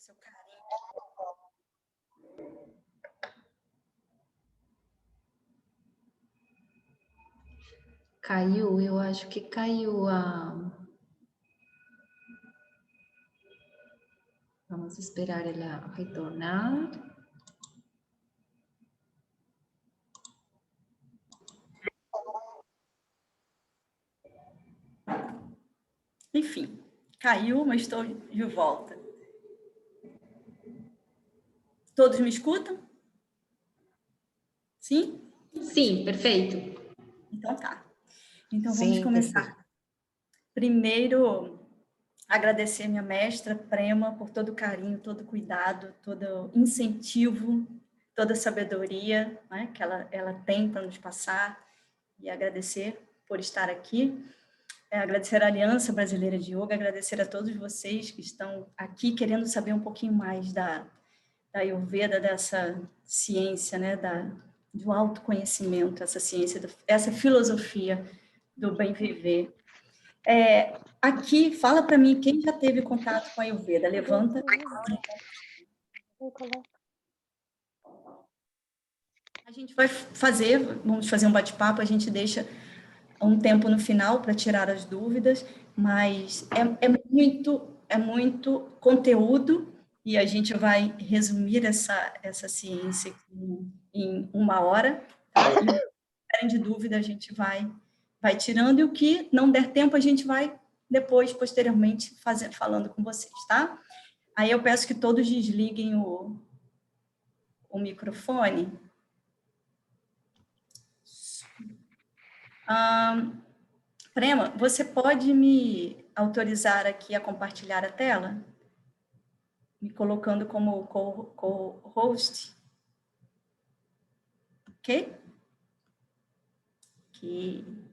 seu carinho. Caiu, eu acho que caiu a... Vamos esperar ela retornar. Enfim, caiu, mas estou de volta. Todos me escutam? Sim? Sim, perfeito. Então tá. Então vamos Sim, começar. perfeito. Primeiro, agradecer minha mestra, Prema, por todo o carinho, todo o cuidado, todo o incentivo, toda a sabedoria, né, que ela tem para nos passar, e agradecer por estar aqui. Agradecer à Aliança Brasileira de Yoga, agradecer a todos vocês que estão aqui querendo saber um pouquinho mais da Ayurveda, dessa ciência, né, do autoconhecimento, essa ciência, essa filosofia do bem viver. Aqui, fala para mim, quem já teve contato com a Ayurveda? Levanta. A gente vai vamos fazer um bate-papo, a gente deixa um tempo no final para tirar as dúvidas, mas é muito conteúdo e a gente vai resumir essa ciência em 1 hora, tá? E o que tiverem de dúvida a gente vai tirando, e o que não der tempo a gente vai depois, posteriormente, falando com vocês, tá? Aí eu peço que todos desliguem o microfone. Prema, você pode me autorizar aqui a compartilhar a tela? Me colocando como co-host? Ok? Ok.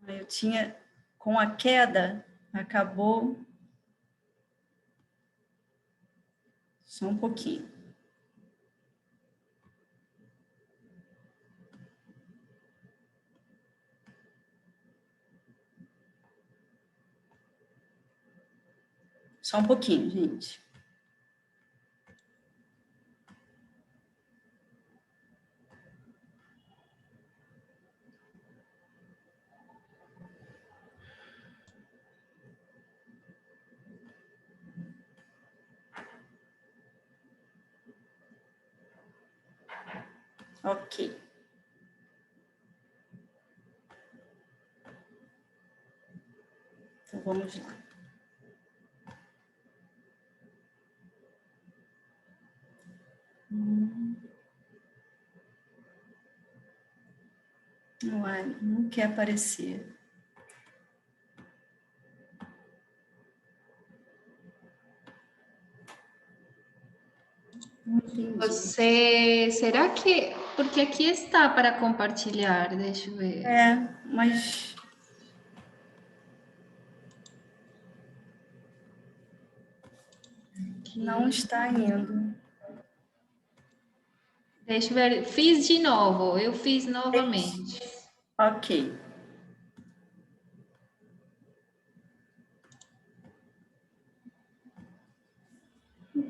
Eu tinha, com a queda, acabou... Só um pouquinho. Só um pouquinho, gente. Ok. Então, vamos lá. Não quer aparecer. Não entendi. Será que... Porque aqui está para compartilhar, deixa eu ver. Mas... Não está indo. Deixa eu ver, fiz de novo, eu fiz novamente. Ok.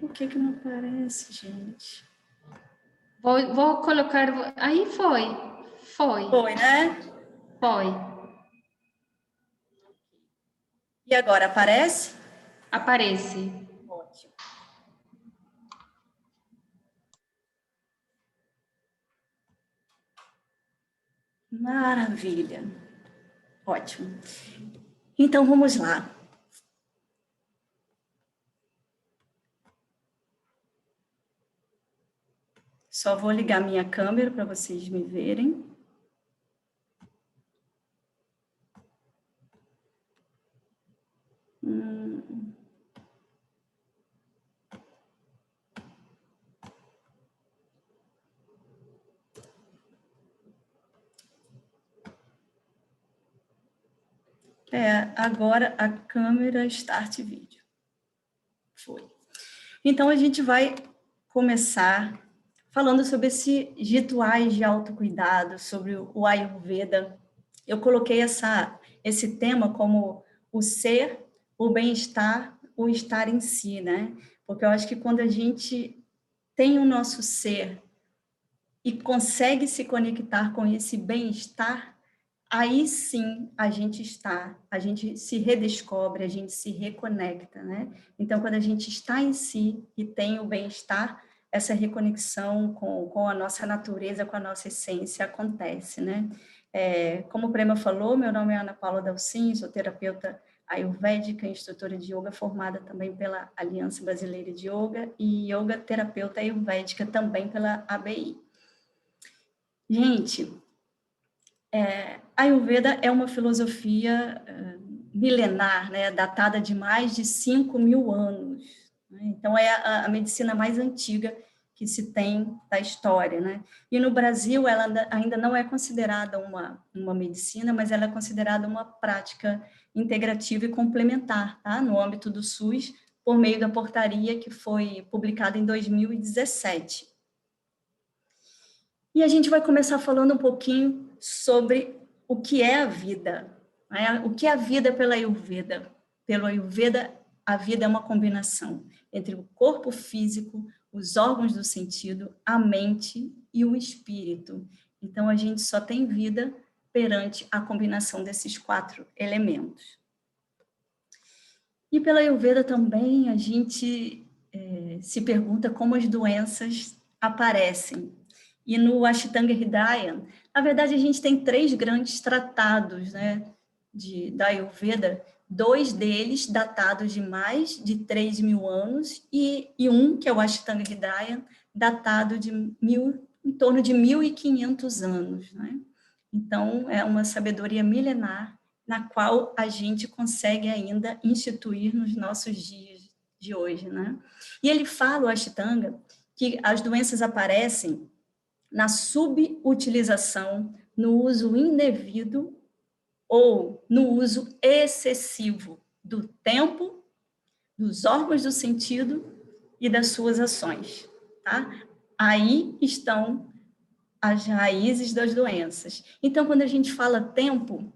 Por que não aparece, gente? Vou colocar... Aí foi. Foi, né? Foi. E agora, aparece? Aparece. Ótimo. Maravilha. Ótimo. Então, vamos lá. Só vou ligar minha câmera para vocês me verem. Agora a câmera Start Vídeo. Foi. Então, a gente vai começar falando sobre esses rituais de autocuidado, sobre o Ayurveda. Eu coloquei esse tema como o ser, o bem-estar, o estar em si, né? Porque eu acho que quando a gente tem o nosso ser e consegue se conectar com esse bem-estar, aí sim a gente se redescobre, a gente se reconecta, né? Então, quando a gente está em si e tem o bem-estar, essa reconexão com a nossa natureza, com a nossa essência acontece, né? Como o Prema falou, meu nome é Ana Paula Dalcin, sou terapeuta ayurvédica, instrutora de yoga, formada também pela Aliança Brasileira de Yoga e yoga terapeuta ayurvédica também pela ABI. Gente, a Ayurveda é uma filosofia milenar, né, datada de mais de 5.000 anos. Né? Então, é a medicina mais antiga que se tem da história. Né? E no Brasil, ela ainda não é considerada uma medicina, mas ela é considerada uma prática integrativa e complementar, tá? No âmbito do SUS, por meio da portaria que foi publicada em 2017. E a gente vai começar falando um pouquinho sobre o que é a vida, né? O que é a vida pela Ayurveda. Pelo Ayurveda, a vida é uma combinação entre o corpo físico, os órgãos do sentido, a mente e o espírito. Então, a gente só tem vida perante a combinação desses 4 elementos. E pela Ayurveda também a gente se pergunta como as doenças aparecem. E no Ashtanga Hridaya, na verdade, a gente tem 3 grandes tratados, né, da Ayurveda, 2 deles datados de mais de 3.000 anos, e um, que é o Ashtanga Hridaya, datado de em torno de 1.500 anos. Né? Então, é uma sabedoria milenar na qual a gente consegue ainda instituir nos nossos dias de hoje. Né? E ele fala, o Ashtanga, que as doenças aparecem na subutilização, no uso indevido ou no uso excessivo do tempo, dos órgãos do sentido e das suas ações. Tá? Aí estão as raízes das doenças. Então, quando a gente fala tempo,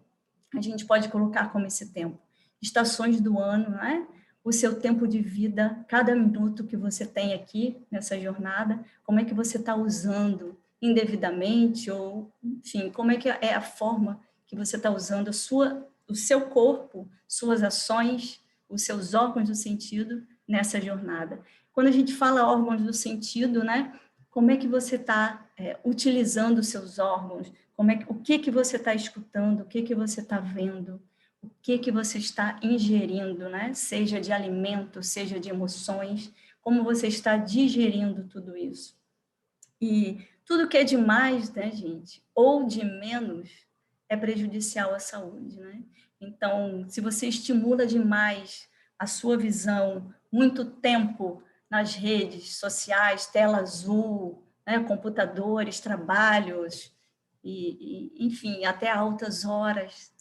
a gente pode colocar como esse tempo estações do ano, né? O seu tempo de vida, cada minuto que você tem aqui nessa jornada, como é que você está usando indevidamente ou, enfim, como é que é a forma que você está usando o seu corpo, suas ações, os seus órgãos do sentido nessa jornada. Quando a gente fala órgãos do sentido, né? Como é que você está utilizando os seus órgãos? O que você está escutando? O que você está vendo? O que você está ingerindo, né? Seja de alimento, seja de emoções, como você está digerindo tudo isso. E tudo que é demais, né, gente, ou de menos, é prejudicial à saúde, né? Então, se você estimula demais a sua visão, muito tempo nas redes sociais, tela azul, né, computadores, trabalhos, enfim, até altas horas,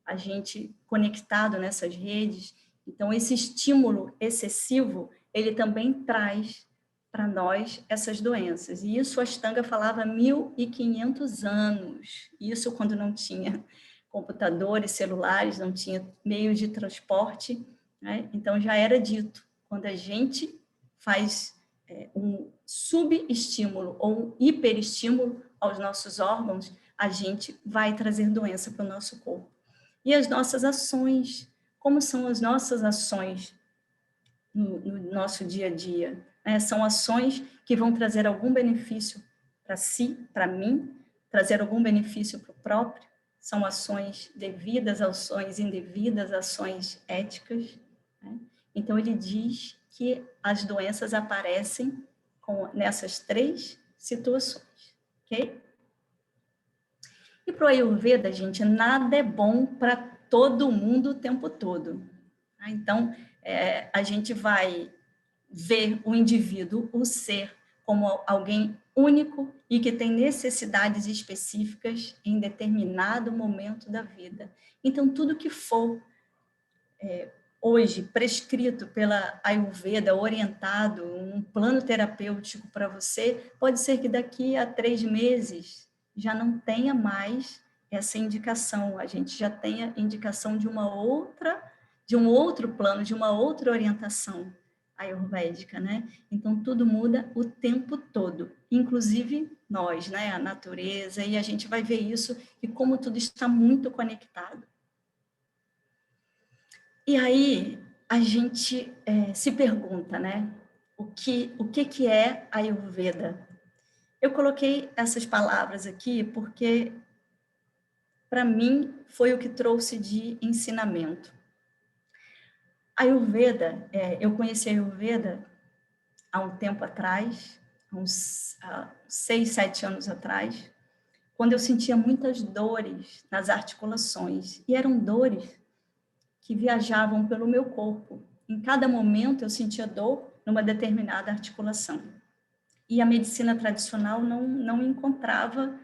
a gente conectado nessas redes. Então, esse estímulo excessivo, ele também traz para nós essas doenças. E isso a Ashtanga falava há 1.500 anos. Isso quando não tinha computadores, celulares, não tinha meios de transporte. Né? Então, já era dito, quando a gente faz um subestímulo ou um hiperestímulo aos nossos órgãos, a gente vai trazer doença para o nosso corpo. E as nossas ações, como são as nossas ações no nosso dia a dia? São ações que vão trazer algum benefício para si, para mim, trazer algum benefício para o próprio? São ações devidas, ações indevidas, ações éticas? Né? Então, ele diz que as doenças aparecem nessas 3 situações, ok? E para o Ayurveda, gente, nada é bom para todo mundo o tempo todo. Então, a gente vai ver o indivíduo, o ser, como alguém único e que tem necessidades específicas em determinado momento da vida. Então, tudo que for hoje prescrito pela Ayurveda, orientado, um plano terapêutico para você, pode ser que daqui a 3 meses já não tenha mais essa indicação, a gente já tenha indicação de de um outro plano, de uma outra orientação ayurvédica, né? Então, tudo muda o tempo todo, inclusive nós, né? A natureza, e a gente vai ver isso e como tudo está muito conectado. E aí a gente se pergunta, né? O que é Ayurveda? Eu coloquei essas palavras aqui porque, para mim, foi o que trouxe de ensinamento. Ayurveda, eu conheci a Ayurveda há um tempo atrás, uns 6, 7 anos atrás, quando eu sentia muitas dores nas articulações. E eram dores que viajavam pelo meu corpo. Em cada momento eu sentia dor numa determinada articulação. E a medicina tradicional não encontrava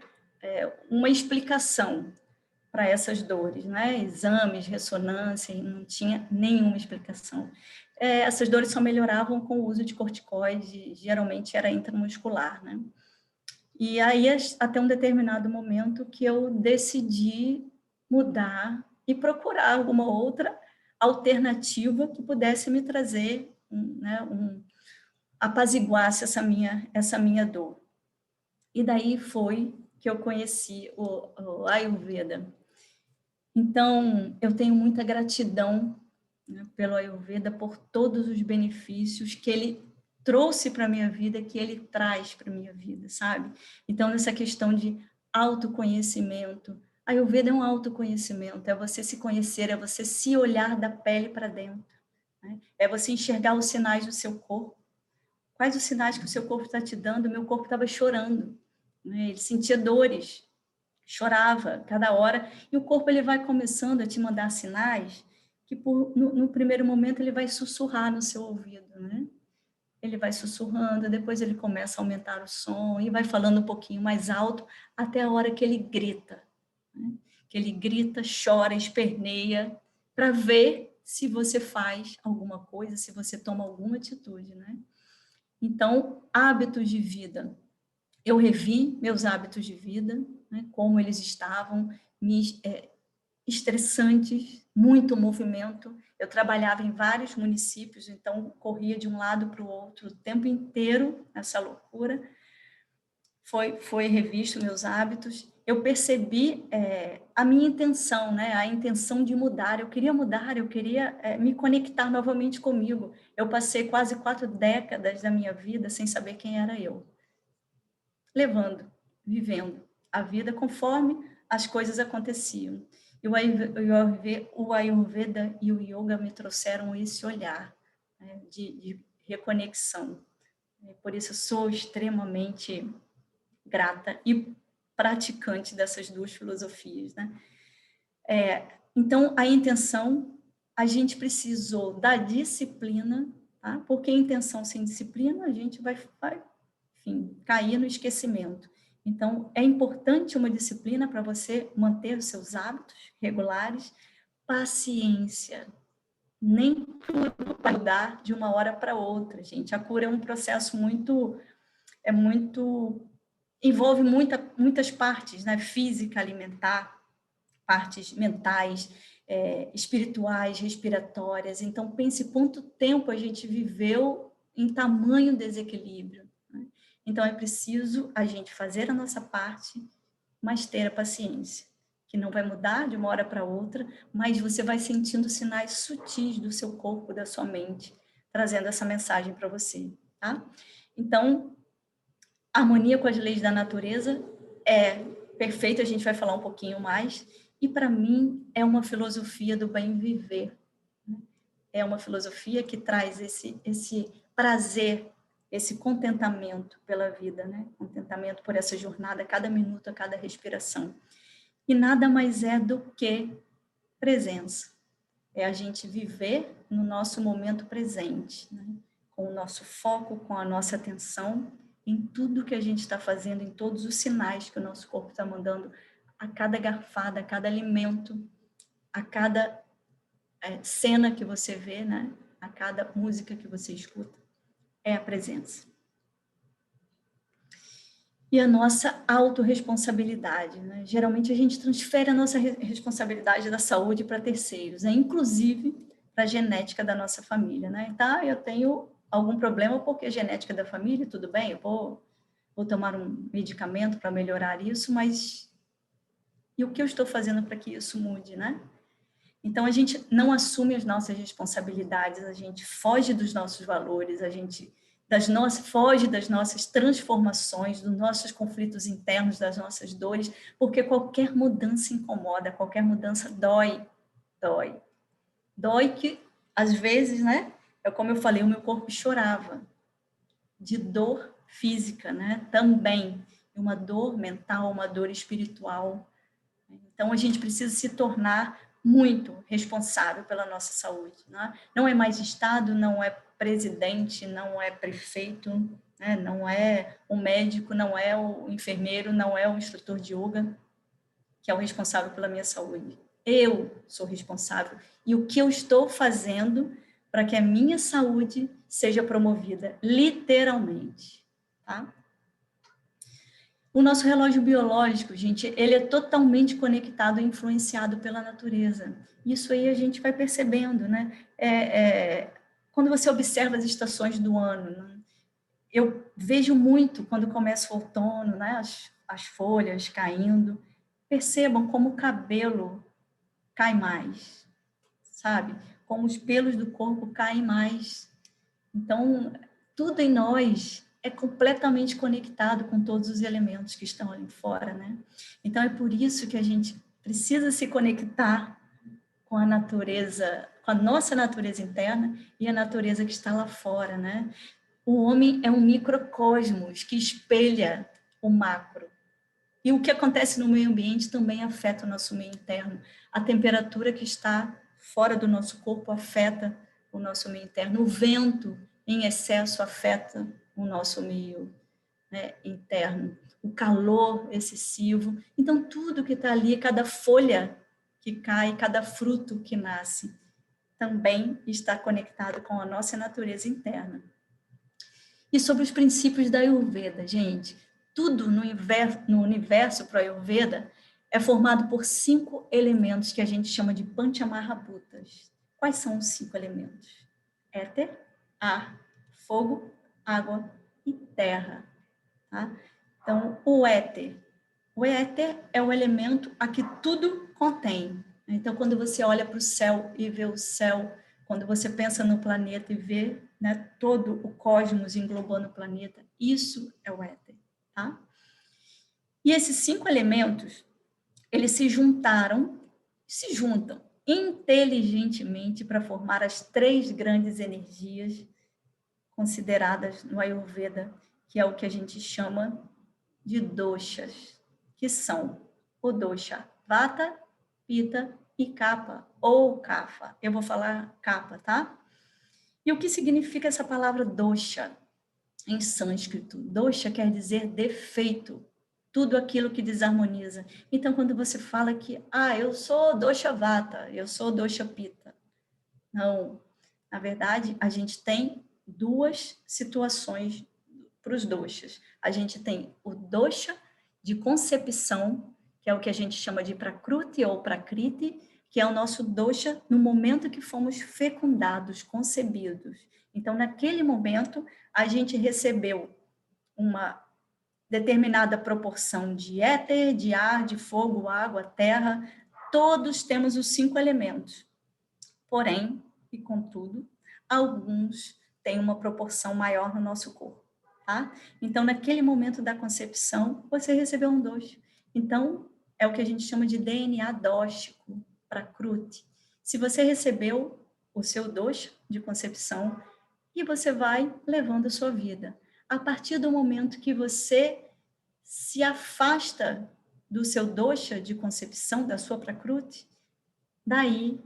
uma explicação para essas dores, né? Exames, ressonância, não tinha nenhuma explicação. Essas dores só melhoravam com o uso de corticoide, geralmente era intramuscular, né? E aí, até um determinado momento que eu decidi mudar e procurar alguma outra alternativa que pudesse me trazer, apaziguasse essa minha dor. E daí foi que eu conheci o Ayurveda. Então, eu tenho muita gratidão, né, pelo Ayurveda, por todos os benefícios que ele trouxe para a minha vida, que ele traz para a minha vida, sabe? Então, nessa questão de autoconhecimento, Ayurveda é um autoconhecimento, é você se conhecer, é você se olhar da pele para dentro, né? É você enxergar os sinais do seu corpo. Quais os sinais que o seu corpo está te dando? O meu corpo estava chorando, né? Ele sentia dores, chorava cada hora, e o corpo ele vai começando a te mandar sinais que no primeiro momento ele vai sussurrar no seu ouvido, né? Ele vai sussurrando, depois ele começa a aumentar o som e vai falando um pouquinho mais alto até a hora que ele grita, né? Que ele grita, chora, esperneia para ver se você faz alguma coisa, se você toma alguma atitude, né? Então, hábitos de vida. Eu revi meus hábitos de vida, né, como eles estavam, estressantes, muito movimento. Eu trabalhava em vários municípios, então corria de um lado para o outro o tempo inteiro, essa loucura. Foi revisto meus hábitos. Eu percebi a minha intenção, né, a intenção de mudar. Eu queria mudar, eu queria me conectar novamente comigo. Eu passei quase 4 décadas da minha vida sem saber quem era eu, levando, vivendo a vida conforme as coisas aconteciam. E o Ayurveda e o Yoga me trouxeram esse olhar, né, de reconexão. Por isso, eu sou extremamente grata e praticante dessas duas filosofias, né? Então, a intenção, a gente precisou da disciplina, tá? Porque intenção sem disciplina, a gente vai enfim, cair no esquecimento. Então, é importante uma disciplina para você manter os seus hábitos regulares, paciência. Nem tudo vai mudar de uma hora para outra, gente. A cura é um processo envolve muitas partes, né? Física, alimentar, partes mentais, espirituais, respiratórias. Então, pense quanto tempo a gente viveu em tamanho desequilíbrio, né? Então, é preciso a gente fazer a nossa parte, mas ter a paciência, que não vai mudar de uma hora para outra, mas você vai sentindo sinais sutis do seu corpo, da sua mente, trazendo essa mensagem para você, tá? Então, harmonia com as leis da natureza é perfeito, a gente vai falar um pouquinho mais, e para mim é uma filosofia do bem viver, né? É uma filosofia que traz esse prazer, esse contentamento pela vida, né? Contentamento por essa jornada, a cada minuto, a cada respiração. E nada mais é do que presença. É a gente viver no nosso momento presente, né? Com o nosso foco, com a nossa atenção em tudo que a gente está fazendo, em todos os sinais que o nosso corpo está mandando a cada garfada, a cada alimento, a cada cena que você vê, né? A cada música que você escuta, é a presença. E a nossa autorresponsabilidade, né? Geralmente a gente transfere a nossa responsabilidade da saúde para terceiros, né? Inclusive para a genética da nossa família, né? Então, eu tenho algum problema porque a genética da família, tudo bem, eu vou tomar um medicamento para melhorar isso, mas e o que eu estou fazendo para que isso mude, né? Então, a gente não assume as nossas responsabilidades, a gente foge dos nossos valores, a gente foge das nossas transformações, dos nossos conflitos internos, das nossas dores, porque qualquer mudança incomoda, qualquer mudança dói, dói. Dói que, às vezes, né? É como eu falei, o meu corpo chorava de dor física, né? Também, uma dor mental, uma dor espiritual. Então, a gente precisa se tornar muito responsável pela nossa saúde. Né? Não é mais Estado, não é presidente, não é prefeito, né? Não é o médico, não é o enfermeiro, não é o instrutor de yoga que é o responsável pela minha saúde. Eu sou responsável. E o que eu estou fazendo para que a minha saúde seja promovida, literalmente. Tá? O nosso relógio biológico, gente, ele é totalmente conectado e influenciado pela natureza. Isso aí a gente vai percebendo, né? Quando você observa as estações do ano, né? Eu vejo muito quando começa o outono, né? As folhas caindo. Percebam como o cabelo cai mais, sabe? Como os pelos do corpo caem mais. Então, tudo em nós é completamente conectado com todos os elementos que estão ali fora, né? Então, é por isso que a gente precisa se conectar com a natureza, com a nossa natureza interna e a natureza que está lá fora, né? O homem é um microcosmos que espelha o macro. E o que acontece no meio ambiente também afeta o nosso meio interno. A temperatura que está fora do nosso corpo afeta o nosso meio interno. O vento em excesso afeta o nosso meio, né, interno. O calor excessivo. Então, tudo que está ali, cada folha que cai, cada fruto que nasce, também está conectado com a nossa natureza interna. E sobre os princípios da Ayurveda, gente. Tudo no universo para a Ayurveda é formado por 5 elementos que a gente chama de Panchamahabhutas. Quais são os 5 elementos? Éter, ar, fogo, água e terra. Tá? Então, o éter. O éter é o elemento a que tudo contém. Então, quando você olha para o céu e vê o céu, quando você pensa no planeta e vê, né, todo o cosmos englobando o planeta, isso é o éter. Tá? E esses 5 elementos, eles se juntam inteligentemente para formar as 3 grandes energias consideradas no Ayurveda, que é o que a gente chama de doshas, que são o dosha Vata, Pitta e Kapha, ou Kapha. Eu vou falar Kapha, tá? E o que significa essa palavra dosha em sânscrito? Dosha quer dizer defeito, tudo aquilo que desarmoniza. Então, quando você fala que, eu sou dosha Vata, eu sou dosha Pitta. Não, na verdade, a gente tem 2 situações para os doshas. A gente tem o dosha de concepção, que é o que a gente chama de prakruti ou prakriti, que é o nosso dosha no momento que fomos fecundados, concebidos. Então, naquele momento, a gente recebeu uma determinada proporção de éter, de ar, de fogo, água, terra. Todos temos os 5 elementos. Porém, e contudo, alguns têm uma proporção maior no nosso corpo. Tá? Então, naquele momento da concepção, você recebeu um dosha. Então, é o que a gente chama de DNA dóxico, prakriti. Se você recebeu o seu dosha de concepção, e você vai levando a sua vida. A partir do momento que você se afasta do seu dosha de concepção, da sua prakriti, daí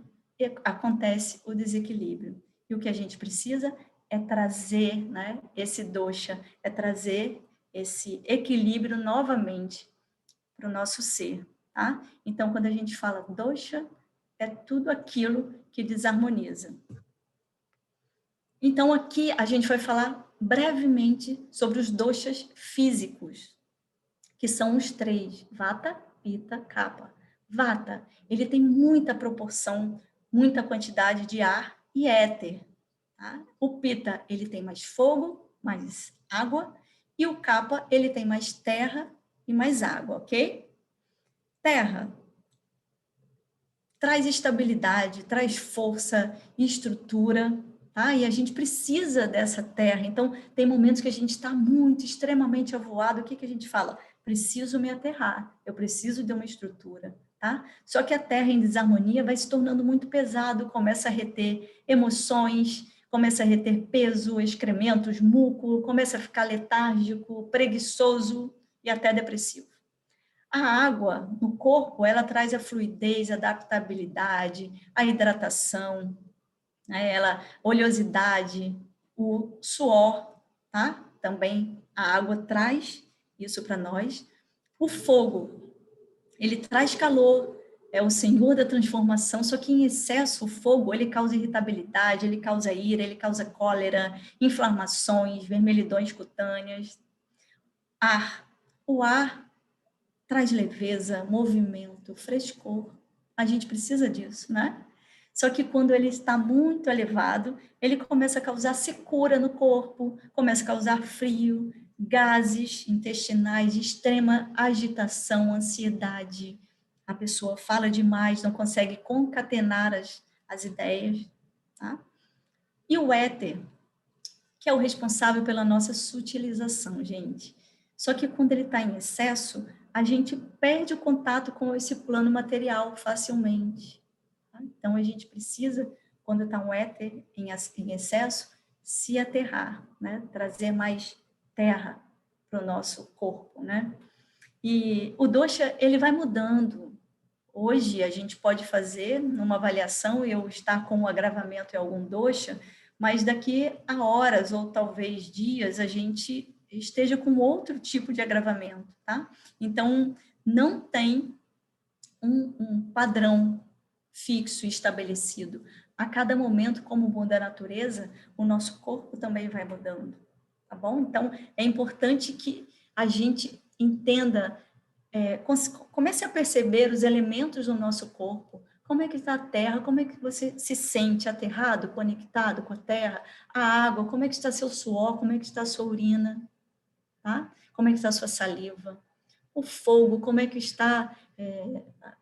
acontece o desequilíbrio. E o que a gente precisa é trazer, né, esse dosha, é trazer esse equilíbrio novamente para o nosso ser. Tá? Então, quando a gente fala dosha, é tudo aquilo que desarmoniza. Então, aqui a gente vai falar brevemente sobre os doshas físicos, que são os 3, Vata, Pitta, Kapha. Vata, ele tem muita proporção, muita quantidade de ar e éter. Tá? O Pitta, ele tem mais fogo, mais água, e o Kapha, ele tem mais terra e mais água, ok? Terra traz estabilidade, traz força e estrutura, tá? E a gente precisa dessa terra. Então, tem momentos que a gente está muito, extremamente avoado. O que a gente fala? Preciso me aterrar, eu preciso de uma estrutura, tá? Só que a terra em desarmonia vai se tornando muito pesado, começa a reter emoções, começa a reter peso, excrementos, muco, começa a ficar letárgico, preguiçoso e até depressivo. A água no corpo, ela traz a fluidez, a adaptabilidade, a hidratação, né? Oleosidade, o suor, tá? Também a água traz isso para nós. O fogo, ele traz calor, é o senhor da transformação, só que em excesso o fogo, ele causa irritabilidade, ele causa ira, ele causa cólera, inflamações, vermelhidões cutâneas. Ar, o ar traz leveza, movimento, frescor. A gente precisa disso, né? Só que quando ele está muito elevado, ele começa a causar secura no corpo, começa a causar frio, gases intestinais, extrema agitação, ansiedade. A pessoa fala demais, não consegue concatenar as ideias, tá? E o éter, que é o responsável pela nossa sutilização, gente. Só que quando ele está em excesso, a gente perde o contato com esse plano material facilmente. Tá? Então, a gente precisa, quando está um éter em excesso, se aterrar, né? Trazer mais terra para o nosso corpo, né? E o dosha, ele vai mudando. Hoje, a gente pode fazer uma avaliação e eu estar com um agravamento em algum dosha, mas daqui a horas ou talvez dias a gente esteja com outro tipo de agravamento, tá? Então, não tem um padrão fixo e estabelecido. A cada momento, como o mundo da natureza, o nosso corpo também vai mudando, tá bom? Então, é importante que a gente entenda, comece a perceber os elementos do nosso corpo. Como é que está a terra? Como é que você se sente aterrado, conectado com a terra? A água, como é que está seu suor? Como é que está a sua urina? Tá? Como é que está a sua saliva? O fogo, como é que está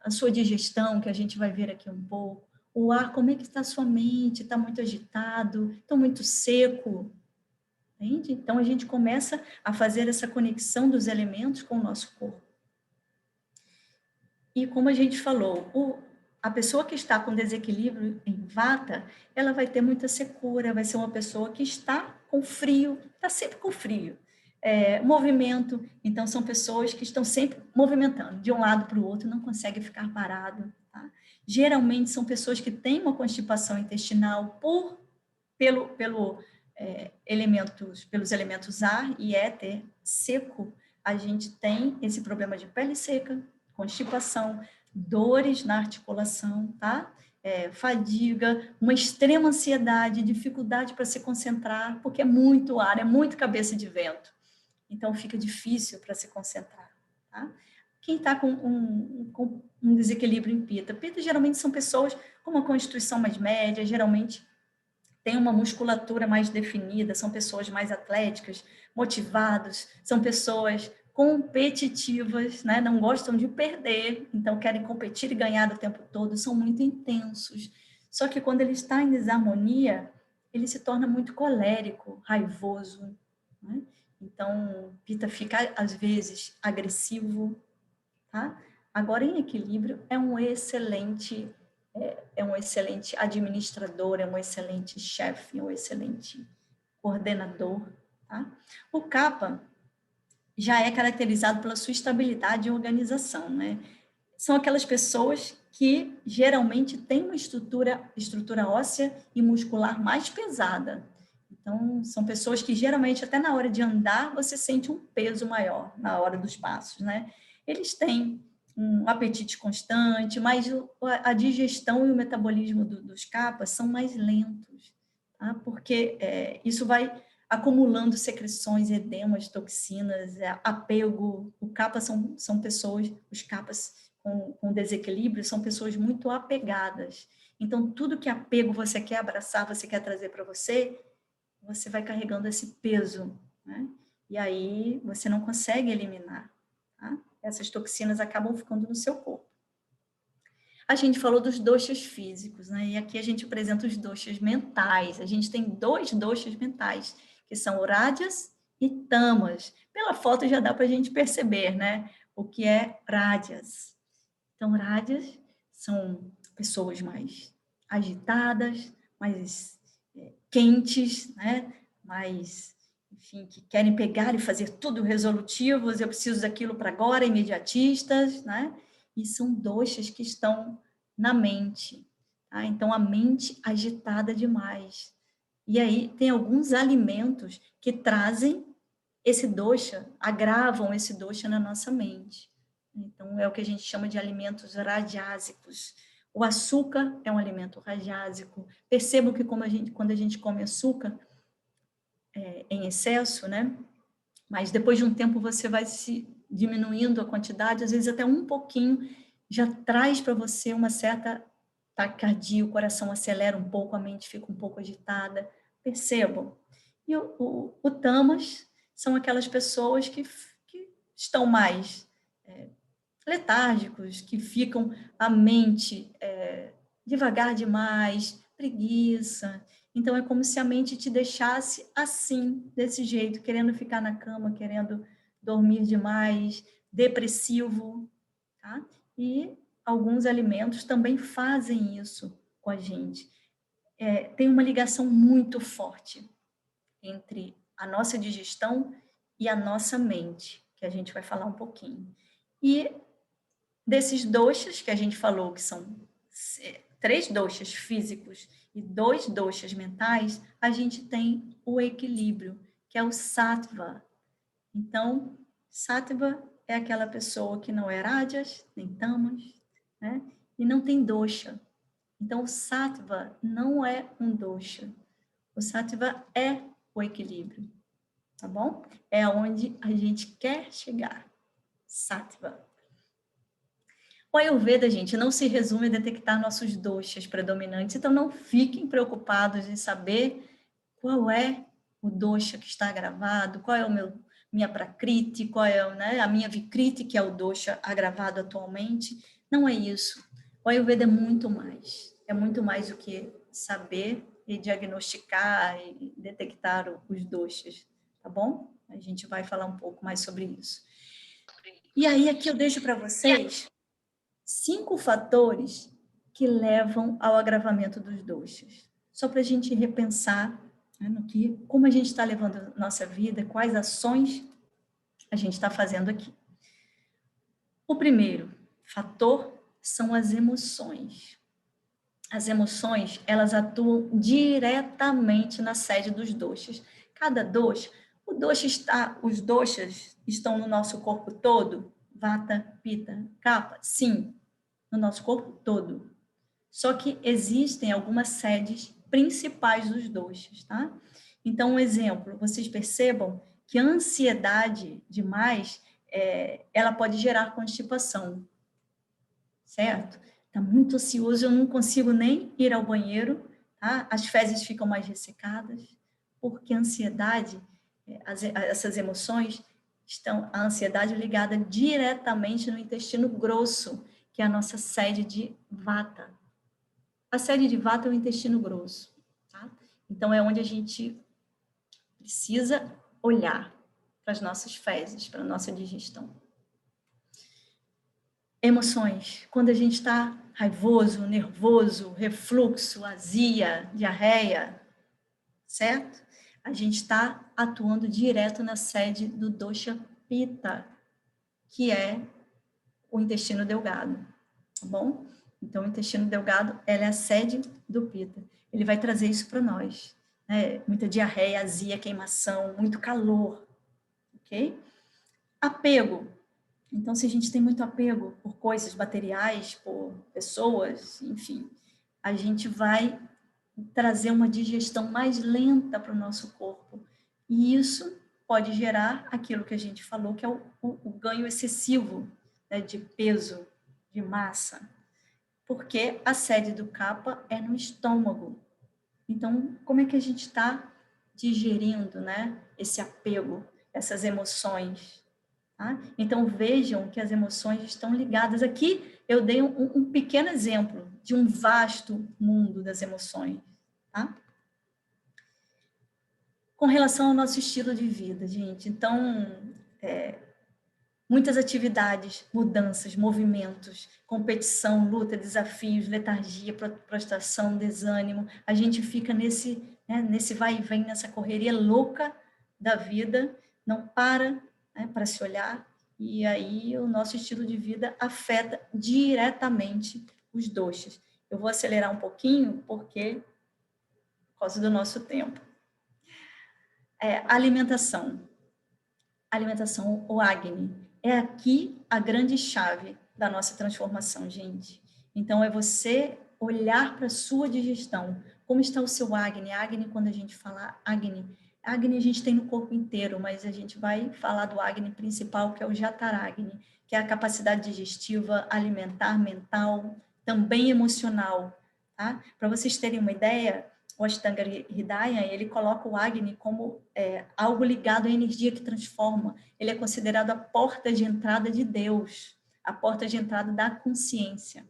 a sua digestão, que a gente vai ver aqui um pouco. O ar, como é que está a sua mente? Está muito agitado? Está muito seco? Entende? Então, a gente começa a fazer essa conexão dos elementos com o nosso corpo. E como a gente falou, a pessoa que está com desequilíbrio em vata, ela vai ter muita secura, vai ser uma pessoa que está com frio, está sempre com frio. Movimento, então são pessoas que estão sempre movimentando, de um lado para o outro, não conseguem ficar parado. Tá? Geralmente são pessoas que têm uma constipação intestinal pelos elementos ar e éter seco, a gente tem esse problema de pele seca, constipação, dores na articulação, tá? Fadiga, uma extrema ansiedade, dificuldade para se concentrar, porque é muito ar, é muito cabeça de vento. Então, fica difícil para se concentrar, tá? Quem está com um desequilíbrio em Pitta? Pitta geralmente são pessoas com uma constituição mais média, geralmente tem uma musculatura mais definida, são pessoas mais atléticas, motivados, são pessoas competitivas, né? Não gostam de perder, então querem competir e ganhar o tempo todo, são muito intensos. Só que quando ele está em desarmonia, ele se torna muito colérico, raivoso, né? Então, Pitta fica, às vezes, agressivo, tá? Agora, em equilíbrio, é um excelente administrador, é um excelente chefe, é um excelente coordenador, tá? O Kapha já é caracterizado pela sua estabilidade e organização, né? São aquelas pessoas que geralmente têm uma estrutura óssea e muscular mais pesada. Então, são pessoas que geralmente, até na hora de andar, você sente um peso maior na hora dos passos, né? Eles têm um apetite constante, mas a digestão e o metabolismo dos capas são mais lentos, tá? Porque isso vai acumulando secreções, edemas, toxinas, apego. O capa são pessoas, os capas com desequilíbrio são pessoas muito apegadas. Então, tudo que apego você quer abraçar, você quer trazer para você vai carregando esse peso, né? E aí você não consegue eliminar, tá? Essas toxinas acabam ficando no seu corpo. A gente falou dos doshas físicos, né? E aqui a gente apresenta os doshas mentais. A gente tem 2 doshas mentais, que são o rajas e tamas. Pela foto já dá para a gente perceber, né? O que é rajas. Então, rajas são pessoas mais agitadas, mais quentes, né? Mais, enfim, que querem pegar e fazer tudo resolutivos, eu preciso daquilo para agora, imediatistas, né? E são doshas que estão na mente, tá? Então, a mente agitada demais. E aí, tem alguns alimentos que trazem esse dosha, agravam esse dosha na nossa mente. Então, é o que a gente chama de alimentos rajásicos. O açúcar é um alimento rajásico. Percebam que quando a gente come açúcar em excesso, né? Mas depois de um tempo você vai se diminuindo a quantidade, às vezes até um pouquinho, já traz para você uma certa taquicardia, o coração acelera um pouco, a mente fica um pouco agitada. Percebam. E o tamas são aquelas pessoas que estão mais letárgicos, que ficam a mente devagar demais, preguiça. Então, é como se a mente te deixasse assim, desse jeito, querendo ficar na cama, querendo dormir demais, depressivo, tá? E alguns alimentos também fazem isso com a gente. Tem uma ligação muito forte entre a nossa digestão e a nossa mente, que a gente vai falar um pouquinho. E desses doshas que a gente falou, que são 3 doshas físicos e 2 doshas mentais, a gente tem o equilíbrio, que é o sattva. Então, sattva é aquela pessoa que não é rajas, nem tamas, né? E não tem dosha. Então, o sattva não é um dosha. O sattva é o equilíbrio, tá bom? É onde a gente quer chegar. Sattva. O Ayurveda, gente, não se resume a detectar nossos doshas predominantes, então não fiquem preocupados em saber qual é o dosha que está agravado, qual é minha prakriti, qual é, né, a minha vikriti, que é o dosha agravado atualmente. Não é isso. O Ayurveda é muito mais do que saber e diagnosticar e detectar os doshas, tá bom? A gente vai falar um pouco mais sobre isso. E aí, aqui eu deixo para vocês 5 fatores que levam ao agravamento dos doshas. Só para a gente repensar, né, como a gente está levando a nossa vida, quais ações a gente está fazendo aqui. O primeiro fator são as emoções. As emoções, elas atuam diretamente na sede dos doshas. Cada dosha, os doshas estão no nosso corpo todo? Vata, Pitta, Kapha? Sim, no nosso corpo todo. Só que existem algumas sedes principais dos doshas, tá? Então, um exemplo, vocês percebam que a ansiedade demais, ela pode gerar constipação, certo? Está muito ansioso, eu não consigo nem ir ao banheiro, tá? As fezes ficam mais ressecadas, porque a ansiedade, essas emoções, a ansiedade ligada diretamente no intestino grosso, que é a nossa sede de vata. A sede de vata é o intestino grosso, tá? Então, é onde a gente precisa olhar para as nossas fezes, para a nossa digestão. Emoções. Quando a gente está raivoso, nervoso, refluxo, azia, diarreia, certo? A gente está atuando direto na sede do dosha Pitta, que é o intestino delgado, tá bom? Então, o intestino delgado, ela é a sede do Pitta. Ele vai trazer isso para nós, né? Muita diarreia, azia, queimação, muito calor, ok? Apego. Então, se a gente tem muito apego por coisas materiais, por pessoas, enfim, a gente vai trazer uma digestão mais lenta para o nosso corpo. E isso pode gerar aquilo que a gente falou, que é o ganho excessivo, né, de peso, de massa, porque a sede do kapha é no estômago. Então, como é que a gente está digerindo, né, esse apego, essas emoções? Tá? Então, vejam que as emoções estão ligadas. Aqui eu dei um pequeno exemplo de um vasto mundo das emoções. Tá? Com relação ao nosso estilo de vida, gente, então, muitas atividades, mudanças, movimentos, competição, luta, desafios, letargia, prostração, desânimo, a gente fica nesse, né, nesse vai e vem, nessa correria louca da vida, não para, né, para se olhar, e aí o nosso estilo de vida afeta diretamente os doshas. Eu vou acelerar um pouquinho, porque por causa do nosso tempo. Alimentação. Alimentação, o Agni. É aqui a grande chave da nossa transformação, gente. Então, é você olhar para a sua digestão. Como está o seu Agni? Agni, quando a gente fala Agni, Agni a gente tem no corpo inteiro, mas a gente vai falar do Agni principal, que é o Jataragni, que é a capacidade digestiva, alimentar, mental, também emocional. Tá? Para vocês terem uma ideia, o Ashtanga Hridaya, ele coloca o Agni como algo ligado à energia que transforma. Ele é considerado a porta de entrada de Deus, a porta de entrada da consciência.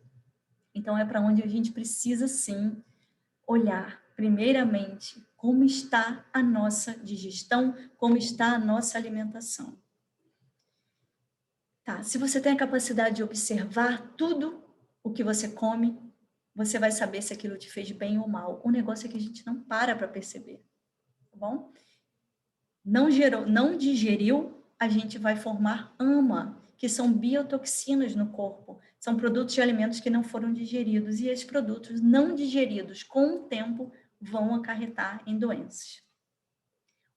Então, é para onde a gente precisa, sim, olhar, primeiramente, como está a nossa digestão, como está a nossa alimentação. Tá, se você tem a capacidade de observar tudo o que você come, você vai saber se aquilo te fez bem ou mal. O negócio é que a gente não para perceber, tá bom? Não digeriu, a gente vai formar AMA, que são biotoxinas no corpo. São produtos de alimentos que não foram digeridos. E esses produtos não digeridos, com o tempo, vão acarretar em doenças.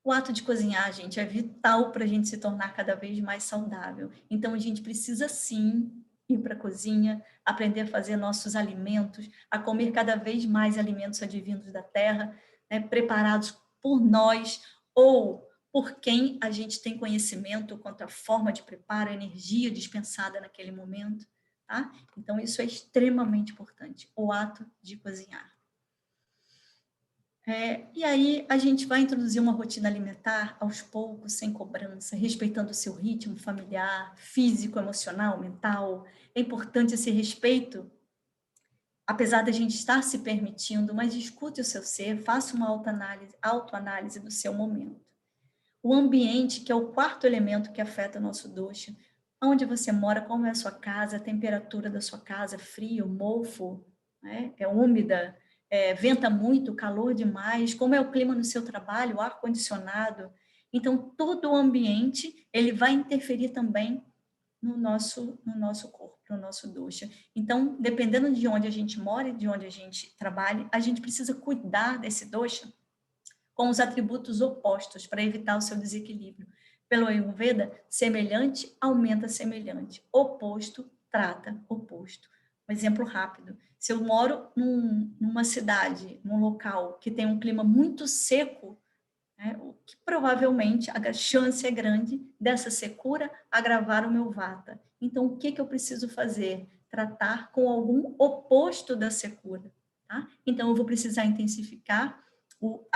O ato de cozinhar, gente, é vital para a gente se tornar cada vez mais saudável. Então, a gente precisa, sim, ir para a cozinha, aprender a fazer nossos alimentos, a comer cada vez mais alimentos advindos da terra, né, preparados por nós ou por quem a gente tem conhecimento quanto à forma de preparo, a energia dispensada naquele momento. Tá? Então, isso é extremamente importante, o ato de cozinhar. E aí a gente vai introduzir uma rotina alimentar aos poucos, sem cobrança, respeitando o seu ritmo familiar, físico, emocional, mental. É importante esse respeito, apesar da gente estar se permitindo, mas escute o seu ser, faça uma autoanálise do seu momento. O ambiente, que é o quarto elemento que afeta o nosso dosha, onde você mora, como é a sua casa, a temperatura da sua casa, frio, mofo, né? É úmida, venta muito, calor demais, como é o clima no seu trabalho, ar-condicionado. Então, todo o ambiente, ele vai interferir também no nosso corpo, no nosso dosha. Então, dependendo de onde a gente mora e de onde a gente trabalha, a gente precisa cuidar desse dosha com os atributos opostos para evitar o seu desequilíbrio. Pelo Ayurveda, semelhante aumenta semelhante, oposto trata oposto. Um exemplo rápido: se eu moro numa cidade, num local que tem um clima muito seco, né, o que provavelmente a chance é grande dessa secura agravar o meu vata. Então, o que eu preciso fazer? Tratar com algum oposto da secura. Tá? Então, eu vou precisar intensificar o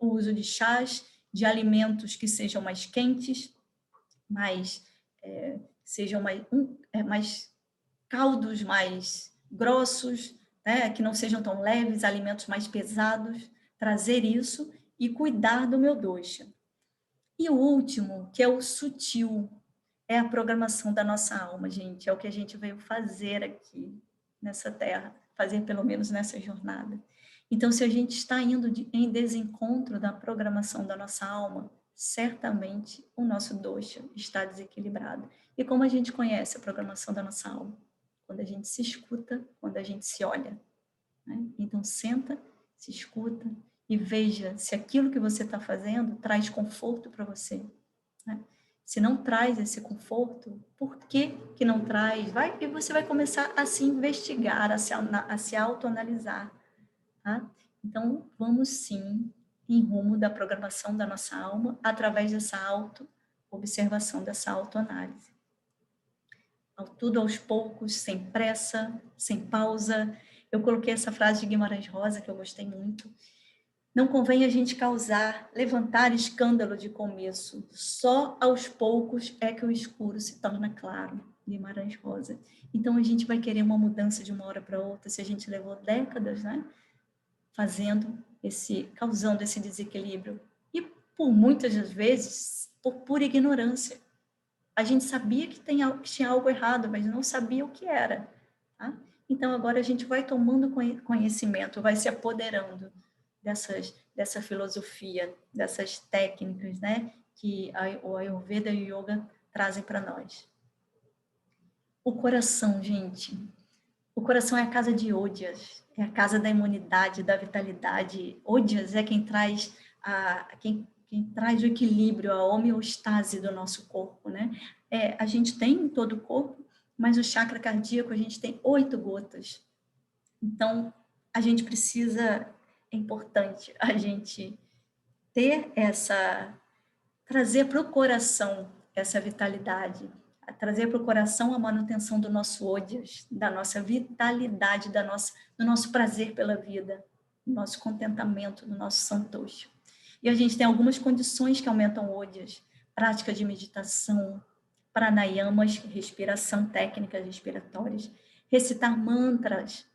uso de chás, de alimentos que sejam mais quentes, sejam mais caldos mais grossos, né, que não sejam tão leves, alimentos mais pesados, trazer isso e cuidar do meu dosha. E o último, que é o sutil, é a programação da nossa alma, gente, é o que a gente veio fazer aqui nessa terra, fazer pelo menos nessa jornada. Então, se a gente está indo em desencontro da programação da nossa alma, certamente o nosso dosha está desequilibrado. E como a gente conhece a programação da nossa alma? Quando a gente se escuta, quando a gente se olha. Né? Então, senta, se escuta e veja se aquilo que você está fazendo traz conforto para você. Né? Se não traz esse conforto, por que que não traz? E você vai começar a se investigar, a se autoanalisar, tá? Então, vamos sim em rumo da programação da nossa alma através dessa auto-observação, dessa autoanálise. Tudo aos poucos, sem pressa, sem pausa. Eu coloquei essa frase de Guimarães Rosa, que eu gostei muito. Não convém a gente levantar escândalo de começo. Só aos poucos é que o escuro se torna claro. Guimarães Rosa. Então, a gente vai querer uma mudança de uma hora para outra, se a gente levou décadas, né? Causando esse desequilíbrio. E por muitas das vezes, por pura ignorância. A gente sabia que tinha algo errado, mas não sabia o que era. Tá? Então, agora a gente vai tomando conhecimento, vai se apoderando dessa filosofia, dessas técnicas, né, que o Ayurveda e o Yoga trazem para nós. O coração, gente. O coração é a casa de Odyas, é a casa da imunidade, da vitalidade. Odyas é quem traz quem traz o equilíbrio, a homeostase do nosso corpo, né? A gente tem em todo o corpo, mas o chakra cardíaco a gente tem 8 gotas. Então, a gente precisa, é importante a gente trazer para o coração essa vitalidade, trazer para o coração a manutenção do nosso Odyas, da nossa vitalidade, do nosso prazer pela vida, do nosso contentamento, do nosso santoshi. E a gente tem algumas condições que aumentam o Odyas, prática de meditação, pranayamas, respiração, técnicas respiratórias, recitar mantras.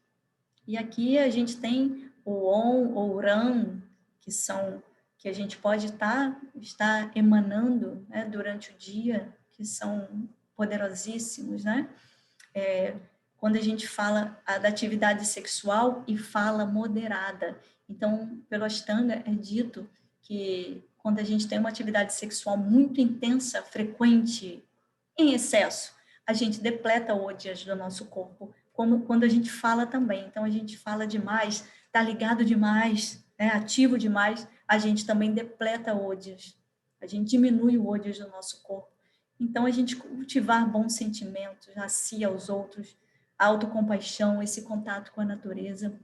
E aqui a gente tem o Om ou Ram, que a gente pode estar emanando, né, durante o dia, que são poderosíssimos, né? Quando a gente fala da atividade sexual e fala moderada. Então, pelo Ashtanga é dito que quando a gente tem uma atividade sexual muito intensa, frequente, em excesso, a gente depleta Odyas do nosso corpo, como quando a gente fala também. Então, a gente fala demais, está ligado demais, né, ativo demais, a gente também depleta Odyas. A gente diminui o Odyas do nosso corpo. Então, a gente cultivar bons sentimentos a si, aos outros, a autocompaixão, esse contato com a natureza.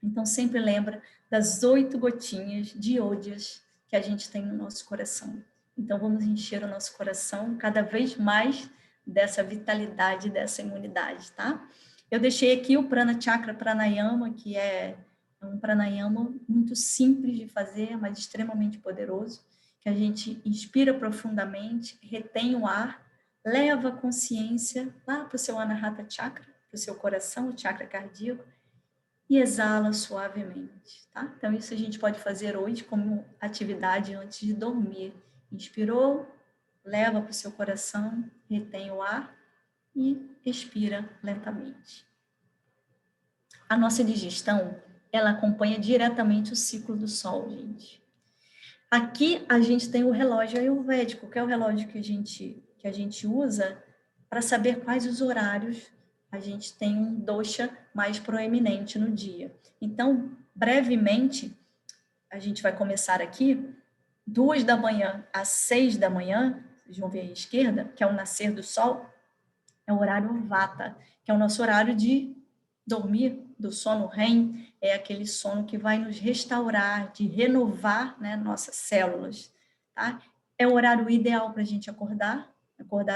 Então, sempre lembra das 8 gotinhas de Odyas que a gente tem no nosso coração. Então, vamos encher o nosso coração cada vez mais dessa vitalidade, dessa imunidade, tá? Eu deixei aqui o Prana Chakra Pranayama, que é um pranayama muito simples de fazer, mas extremamente poderoso, que a gente inspira profundamente, retém o ar, leva a consciência lá para o seu Anahata Chakra, para o seu coração, o chakra cardíaco, e exala suavemente, tá? Então, isso a gente pode fazer hoje como atividade antes de dormir. Inspirou, leva para o seu coração, retém o ar e expira lentamente. A nossa digestão, ela acompanha diretamente o ciclo do sol, gente. Aqui a gente tem o relógio ayurvédico, que é o relógio que a gente usa para saber quais os horários a gente tem um dosha mais proeminente no dia. Então, brevemente, a gente vai começar aqui, 2 da manhã às 6 da manhã, vocês vão ver à esquerda, que é o nascer do sol, é o horário Vata, que é o nosso horário de dormir, do sono REM, é aquele sono que vai nos restaurar, de renovar, né, nossas células, tá? É o horário ideal para a gente acordar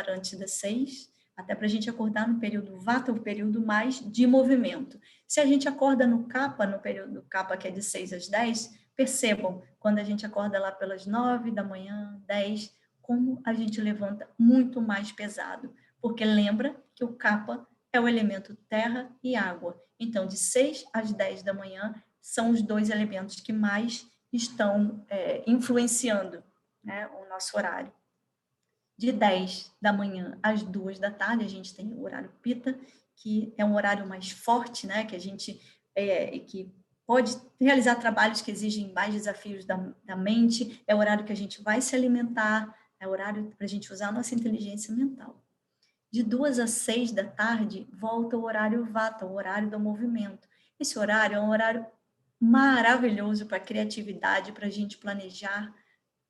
antes das 6, até para a gente acordar no período Vata, o período mais de movimento. Se a gente acorda no Kapha, no período Kapha, que é de 6 às 10, percebam, quando a gente acorda lá pelas 9 da manhã, 10, como a gente levanta muito mais pesado, porque lembra que o Kapha é o elemento terra e água. Então, de 6 às 10 da manhã são os 2 elementos que mais estão influenciando, né, o nosso horário. De 10 da manhã às 2 da tarde, a gente tem o horário Pitta, que é um horário mais forte, né, que a gente que pode realizar trabalhos que exigem mais desafios da mente, é o horário que a gente vai se alimentar, é o horário para a gente usar a nossa inteligência mental. De 2 às 6 da tarde, volta o horário Vata, o horário do movimento. Esse horário é um horário maravilhoso para a criatividade, para a gente planejar,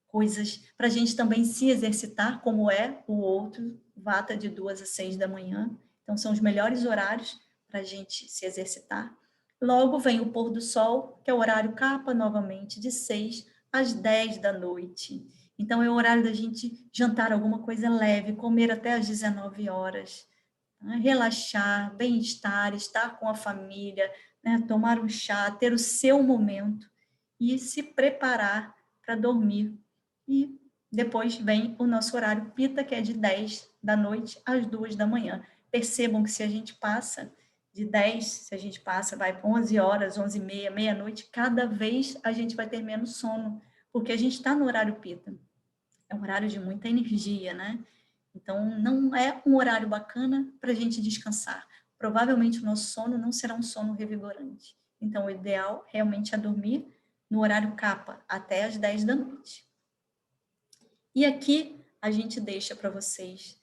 coisas para a gente também se exercitar, como é o outro, Vata de 2 às 6 da manhã. Então, são os melhores horários para a gente se exercitar. Logo vem o pôr do sol, que é o horário Kapha, novamente, de 6 às 10 da noite. Então, é o horário da gente jantar alguma coisa leve, comer até às 19 horas, né? Relaxar, bem-estar, estar com a família, né? Tomar um chá, ter o seu momento e se preparar para dormir. E depois vem o nosso horário Pitta, que é de 10 da noite às 2 da manhã. Percebam que se a gente passa de 10, se a gente passa, vai para 11 horas, 11 e meia, meia-noite, cada vez a gente vai ter menos sono, porque a gente está no horário Pitta. É um horário de muita energia, né? Então, não é um horário bacana para a gente descansar. Provavelmente o nosso sono não será um sono revigorante. Então, o ideal realmente é dormir no horário Kapha, até às 10 da noite. E aqui a gente deixa para vocês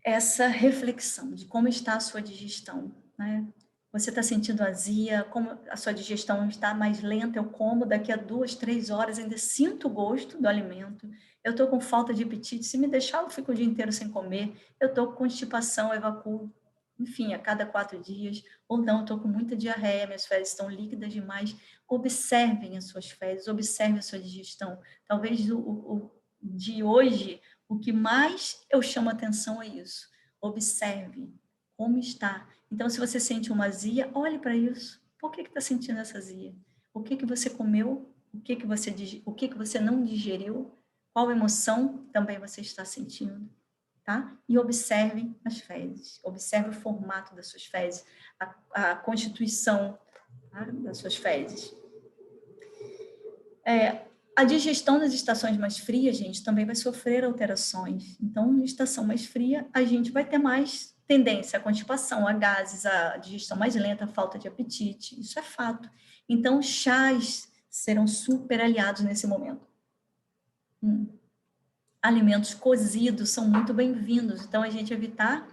essa reflexão de como está a sua digestão, né? Você está sentindo azia, como a sua digestão está mais lenta, eu como, daqui a 2, 3 horas ainda sinto o gosto do alimento, eu estou com falta de apetite, se me deixar eu fico o dia inteiro sem comer, eu estou com constipação, evacuo, enfim, a cada 4 dias, ou não, estou com muita diarreia, minhas fezes estão líquidas demais. Observem as suas fezes, observem a sua digestão. Talvez de hoje, o que mais eu chamo atenção é isso. Observe como está. Então, se você sente uma azia, olhe para isso. Por que está sentindo essa azia? O que você comeu? O que você não digeriu? Qual emoção também você está sentindo? Tá? E observem as fezes. Observe o formato das suas fezes, a constituição, tá? Das suas fezes. A digestão nas estações mais frias, gente, também vai sofrer alterações. Então, na estação mais fria, a gente vai ter mais tendência à constipação, a gases, a digestão mais lenta, a falta de apetite. Isso é fato. Então, chás serão super aliados nesse momento. Alimentos cozidos são muito bem-vindos. Então, a gente evitar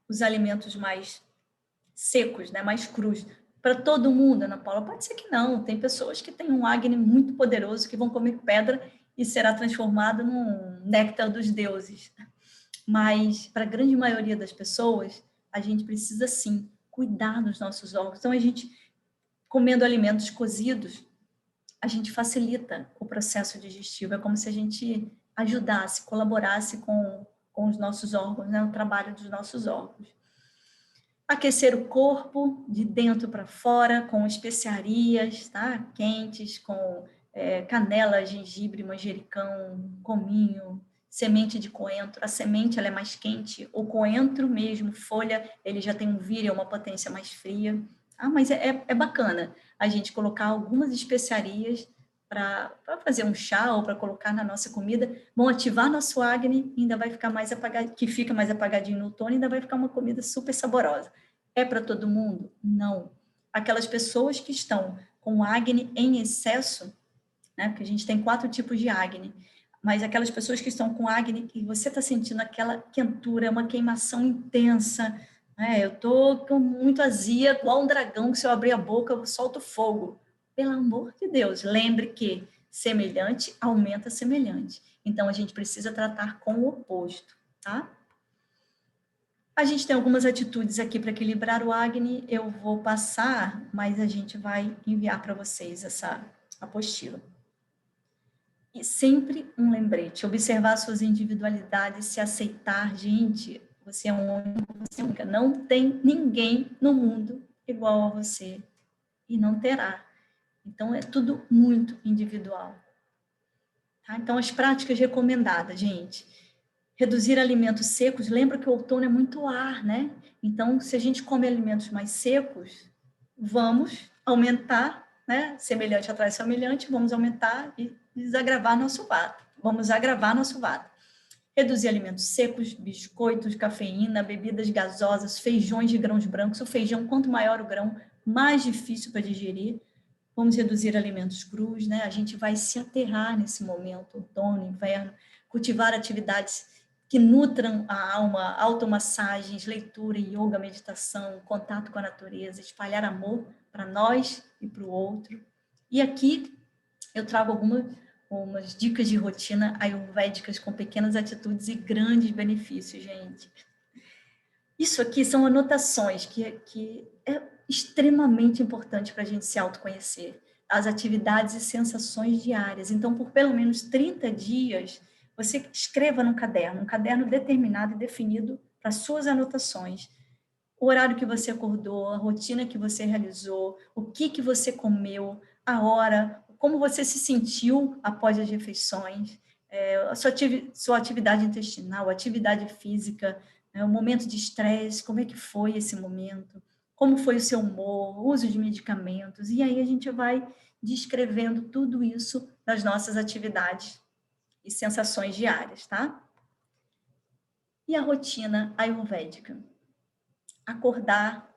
os alimentos mais secos, né, mais crus. Para todo mundo, Ana Paula, pode ser que não. Tem pessoas que têm um Agni muito poderoso que vão comer pedra e será transformado num néctar dos deuses. Mas para a grande maioria das pessoas, a gente precisa sim cuidar dos nossos órgãos. Então, a gente comendo alimentos cozidos, a gente facilita o processo digestivo. É como se a gente ajudasse, colaborasse com os nossos órgãos, né, o trabalho dos nossos órgãos. Aquecer o corpo de dentro para fora com especiarias, tá? Quentes, com canela, gengibre, manjericão, cominho, semente de coentro. A semente ela é mais quente, o coentro mesmo, folha, ele já tem um víreo, uma potência mais fria. Mas é bacana a gente colocar algumas especiarias para fazer um chá ou para colocar na nossa comida, vão ativar nosso Agni, ainda vai ficar mais apagado, que fica mais apagadinho no outono, ainda vai ficar uma comida super saborosa. É para todo mundo? Não. Aquelas pessoas que estão com Agni em excesso, né? Porque a gente tem 4 tipos de Agni, mas aquelas pessoas que estão com Agni e você está sentindo aquela quentura, uma queimação intensa, né? Eu tô com muito azia, igual um dragão que se eu abrir a boca eu solto fogo. Pelo amor de Deus, lembre que semelhante aumenta semelhante. Então a gente precisa tratar com o oposto, tá? A gente tem algumas atitudes aqui para equilibrar o Agni, eu vou passar, mas a gente vai enviar para vocês essa apostila. E sempre um lembrete, observar suas individualidades, se aceitar, gente, você é único, você é única, não tem ninguém no mundo igual a você, e não terá. Então, é tudo muito individual. Tá? Então, as práticas recomendadas, gente, reduzir alimentos secos, lembra que o outono é muito ar, né? Então, se a gente come alimentos mais secos, vamos aumentar, né? Semelhante atrai semelhante, vamos aumentar e desagravar nosso vata. Vamos agravar nosso vata. Reduzir alimentos secos, biscoitos, cafeína, bebidas gasosas, feijões de grãos brancos. O feijão, quanto maior o grão, mais difícil para digerir. Vamos reduzir alimentos crus, né? A gente vai se aterrar nesse momento, outono, inverno, cultivar atividades que nutram a alma, automassagens, leitura, yoga, meditação, contato com a natureza, espalhar amor para nós e para o outro. E aqui eu trago umas dicas de rotina ayurvédicas com pequenas atitudes e grandes benefícios, gente. Isso aqui são anotações que é extremamente importante para a gente se autoconhecer. As atividades e sensações diárias. Então, por pelo menos 30 dias, você escreva num caderno, um caderno determinado e definido para suas anotações. O horário que você acordou, a rotina que você realizou, o que você comeu, a hora, como você se sentiu após as refeições, a sua atividade intestinal, atividade física, o momento de estresse, como é que foi esse momento, como foi o seu humor, o uso de medicamentos, e aí a gente vai descrevendo tudo isso nas nossas atividades e sensações diárias, tá? E a rotina ayurvédica? Acordar,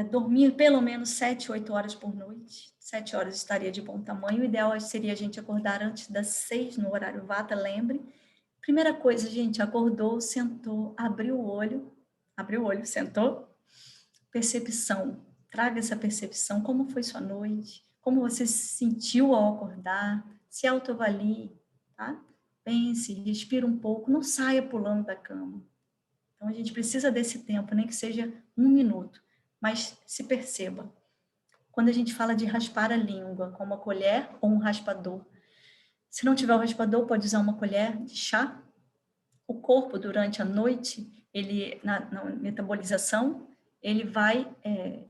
dormir pelo menos 7, 8 horas por noite. 7 horas estaria de bom tamanho. O ideal seria a gente acordar antes das 6 no horário Vata, lembre. Primeira coisa, gente, acordou, sentou, abriu o olho, sentou. Percepção, traga essa percepção, como foi sua noite, como você se sentiu ao acordar, se autoavalie, tá? Pense, respira um pouco, não saia pulando da cama. Então, a gente precisa desse tempo, nem que seja 1 minuto, mas se perceba. Quando a gente fala de raspar a língua com uma colher ou um raspador, se não tiver o raspador, pode usar uma colher de chá. O corpo, durante a noite, ele na metabolização, ele vai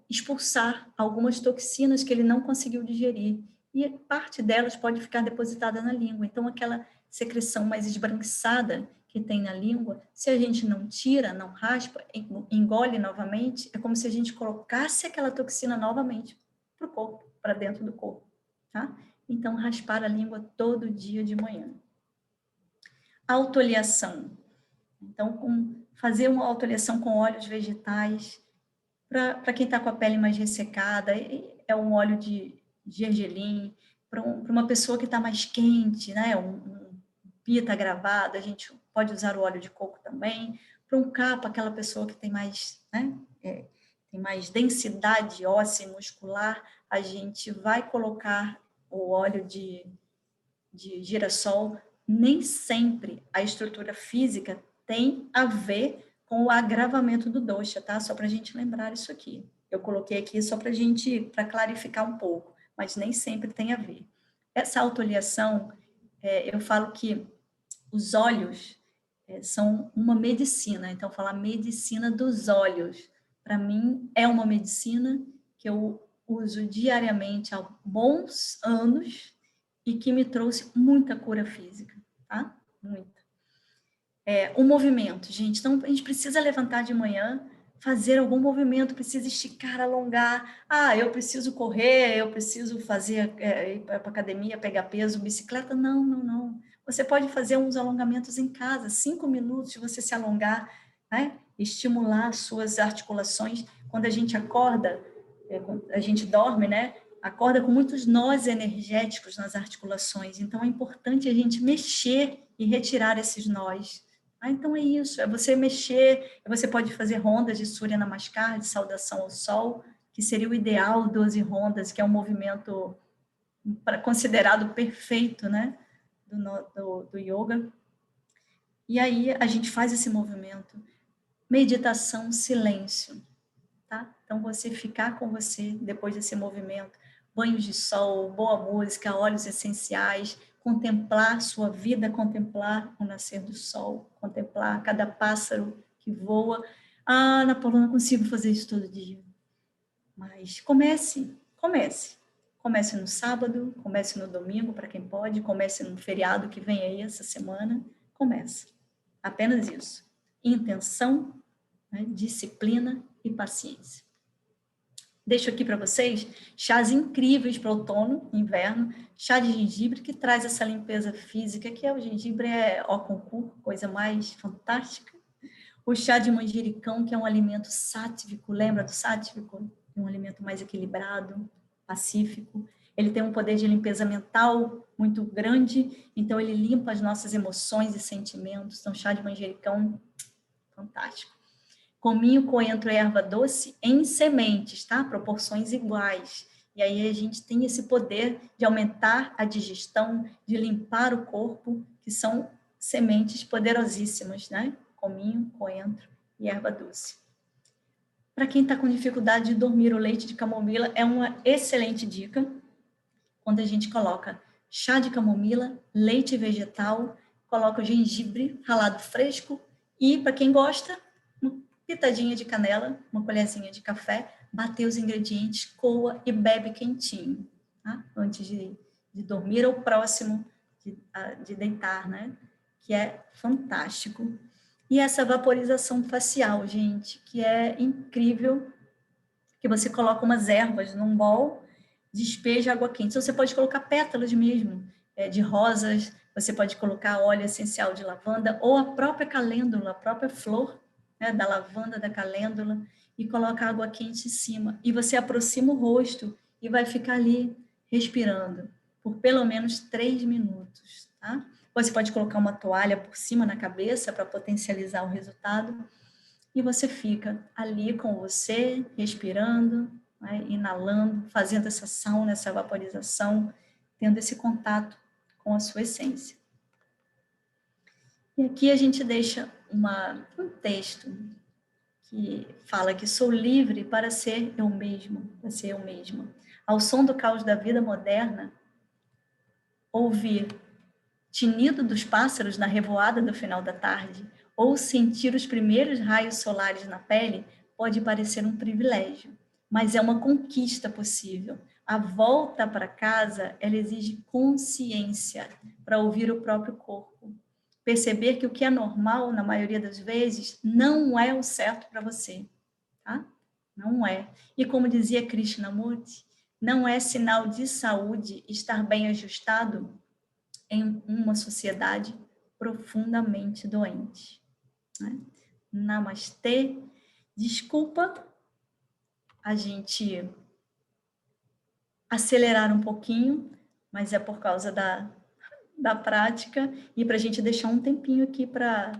expulsar algumas toxinas que ele não conseguiu digerir. E parte delas pode ficar depositada na língua. Então, aquela secreção mais esbranquiçada que tem na língua, se a gente não tira, não raspa, engole novamente, é como se a gente colocasse aquela toxina novamente para o corpo, para dentro do corpo, tá? Então, raspar a língua todo dia de manhã. Autoliação. Então, fazer uma autoliação com óleos vegetais, para quem está com a pele mais ressecada, é um óleo de gergelim, para uma pessoa que está mais quente, né, um pita gravado, a gente pode usar o óleo de coco também, para um capa, aquela pessoa que tem mais, né, tem mais densidade óssea e muscular, a gente vai colocar o óleo de girassol. Nem sempre a estrutura física tem a ver com o agravamento do dosha, tá? Só para a gente lembrar isso aqui. Eu coloquei aqui só para clarificar um pouco, mas nem sempre tem a ver. Essa autoliação, eu falo que os óleos são uma medicina, então falar medicina dos óleos, para mim é uma medicina que eu uso diariamente há bons anos e que me trouxe muita cura física, tá? Muita. O movimento, gente. Então, a gente precisa levantar de manhã, fazer algum movimento, precisa esticar, alongar. Ah, eu preciso correr, eu preciso fazer, ir para a academia, pegar peso, bicicleta. Não, não, não. Você pode fazer uns alongamentos em casa, 5 minutos de você se alongar, né? Estimular as suas articulações. Quando a gente acorda, a gente dorme, né? Acorda com muitos nós energéticos nas articulações. Então, é importante a gente mexer e retirar esses nós. Então, é isso. É você mexer. Você pode fazer rondas de Surya Namaskar, de saudação ao sol, que seria o ideal, 12 rondas, que é um movimento considerado perfeito, né? Do yoga. E aí, a gente faz esse movimento. Meditação, silêncio. Tá? Então, você ficar com você depois desse movimento, banhos de sol, boa música, óleos essenciais, contemplar sua vida, contemplar o nascer do sol, contemplar cada pássaro que voa. Ah, Ana Paula, não consigo fazer isso todo dia. Mas comece. Comece no sábado, comece no domingo, para quem pode, comece no feriado que vem aí essa semana. Comece. Apenas isso. Intenção, né, disciplina e paciência. Deixo aqui para vocês chás incríveis para outono, inverno, chá de gengibre que traz essa limpeza física, que o gengibre ó concurso, coisa mais fantástica. O chá de manjericão, que é um alimento sátivico, lembra do sátivico? É um alimento mais equilibrado, pacífico. Ele tem um poder de limpeza mental muito grande, então ele limpa as nossas emoções e sentimentos. Então, chá de manjericão, fantástico. Cominho, coentro e erva doce em sementes, tá? Proporções iguais. E aí a gente tem esse poder de aumentar a digestão, de limpar o corpo, que são sementes poderosíssimas, né? Cominho, coentro e erva doce. Para quem está com dificuldade de dormir, o leite de camomila é uma excelente dica. Quando a gente coloca chá de camomila, leite vegetal, coloca o gengibre ralado fresco e, para quem gosta, uma pitadinha de canela, uma colherzinha de café, bater os ingredientes, coa e bebe quentinho, tá? Antes de dormir ou próximo de deitar, né? Que é fantástico. E essa vaporização facial, gente, que é incrível, que você coloca umas ervas num bol, despeja água quente. Então, você pode colocar pétalas mesmo, de rosas, você pode colocar óleo essencial de lavanda, ou a própria calêndula, a própria flor, né, da lavanda, da calêndula, e coloca água quente em cima. E você aproxima o rosto e vai ficar ali respirando por pelo menos 3 minutos, tá? Você pode colocar uma toalha por cima na cabeça para potencializar o resultado. E você fica ali com você, respirando, né, inalando, fazendo essa sauna, essa vaporização, tendo esse contato com a sua essência. E aqui a gente deixa um texto que fala que sou livre para ser eu mesmo, para ser eu mesma. Ao som do caos da vida moderna, ouvir tinido dos pássaros na revoada do final da tarde, ou sentir os primeiros raios solares na pele, pode parecer um privilégio, mas é uma conquista possível. A volta para casa, ela exige consciência para ouvir o próprio corpo. Perceber que o que é normal, na maioria das vezes, não é o certo para você, tá? Não é. E como dizia Krishnamurti, não é sinal de saúde estar bem ajustado em uma sociedade profundamente doente. Né? Namastê. Desculpa a gente acelerar um pouquinho, mas é por causa da prática e para a gente deixar um tempinho aqui para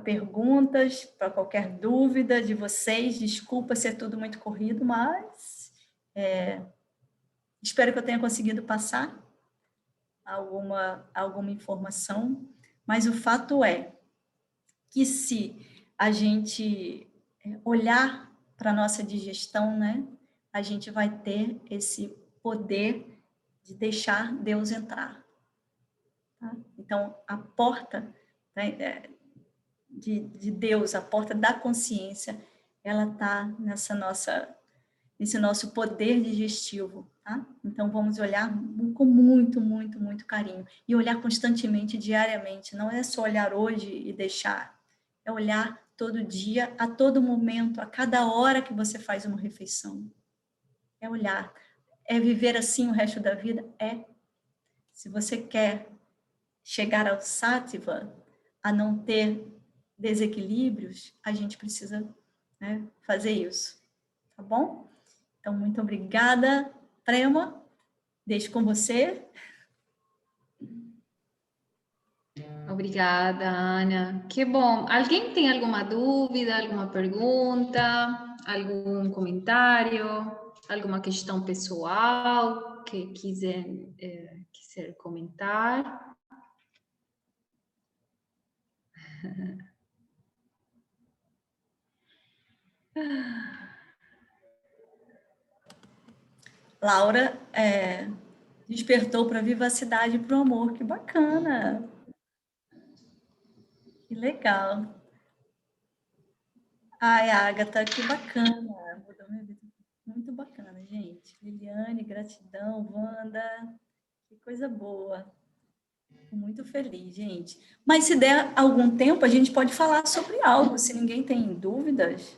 perguntas, para qualquer dúvida de vocês. Desculpa se é tudo muito corrido, mas espero que eu tenha conseguido passar alguma informação, mas o fato é que se a gente olhar para a nossa digestão, né, a gente vai ter esse poder de deixar Deus entrar. Tá? Então, a porta, né, de Deus, a porta da consciência, ela está nesse nosso poder digestivo, tá? Então, vamos olhar com muito, muito, muito carinho. E olhar constantemente, diariamente. Não é só olhar hoje e deixar. É olhar todo dia, a todo momento, a cada hora que você faz uma refeição. É olhar. É viver assim o resto da vida? É. Se você quer chegar ao Sattva, a não ter desequilíbrios, a gente precisa, né, fazer isso. Tá bom? Então, muito obrigada, Prema. Deixo com você. Obrigada, Ana. Que bom. Alguém tem alguma dúvida, alguma pergunta, algum comentário, alguma questão pessoal que quiser comentar? Laura despertou para a vivacidade e para o amor. Que bacana! Que legal! Ai, Agatha, que bacana! Mudou minha vida. Muito bacana, gente. Liliane, gratidão. Wanda, que coisa boa. Fico muito feliz, gente. Mas se der algum tempo, a gente pode falar sobre algo. Se ninguém tem dúvidas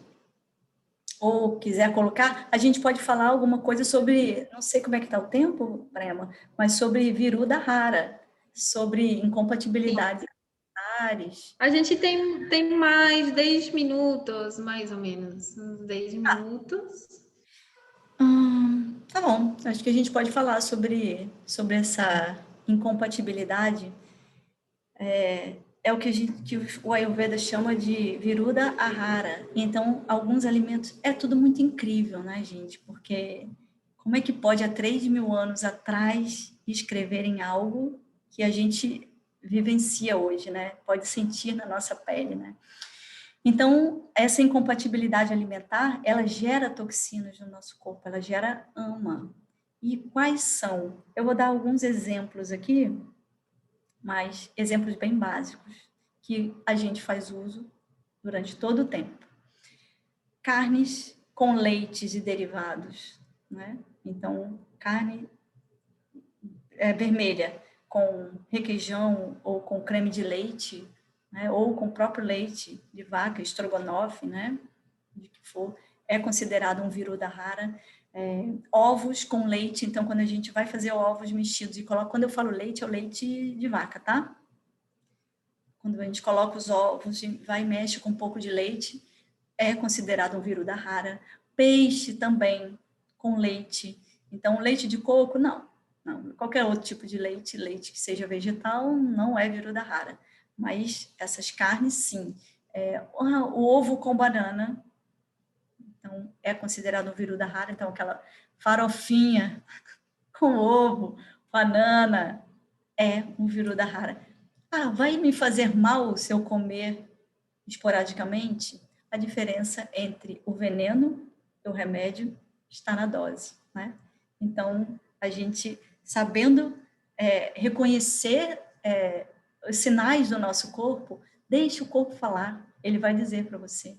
ou quiser colocar, a gente pode falar alguma coisa sobre, não sei como é que está o tempo, Prema, mas sobre Viruda Rara, sobre incompatibilidades alimentares. A gente tem mais 10 minutos, mais ou menos, uns 10 minutos. Tá bom, acho que a gente pode falar sobre essa incompatibilidade. é o que o Ayurveda chama de Viruda Ahara. Então, alguns alimentos, é tudo muito incrível, né, gente? Porque como é que pode, há 3.000 anos atrás, escreverem algo que a gente vivencia hoje, né? Pode sentir na nossa pele, né? Então, essa incompatibilidade alimentar, ela gera toxinas no nosso corpo, ela gera AMA. E quais são? Eu vou dar alguns exemplos aqui, mas exemplos bem básicos, que a gente faz uso durante todo o tempo. Carnes com leites e derivados, né? Então, carne vermelha com requeijão ou com creme de leite, né? Ou com o próprio leite de vaca, estrogonofe, né? De que for, é considerado um viruda rara. Ovos com leite, então quando a gente vai fazer ovos mexidos e coloca, quando eu falo leite, é o leite de vaca, tá? Quando a gente coloca os ovos, vai e mexe com um pouco de leite, é considerado um viruda rara. Peixe também, com leite. Então, leite de coco, não. Qualquer outro tipo de leite, leite que seja vegetal, não é viruda rara. Mas essas carnes, sim. O ovo com banana, então, é considerado um viruda rara. Então, aquela farofinha com ovo, banana, é um viruda rara. Vai me fazer mal se eu comer esporadicamente? A diferença entre o veneno e o remédio está na dose, né? Então, a gente sabendo reconhecer os sinais do nosso corpo, deixe o corpo falar, ele vai dizer para você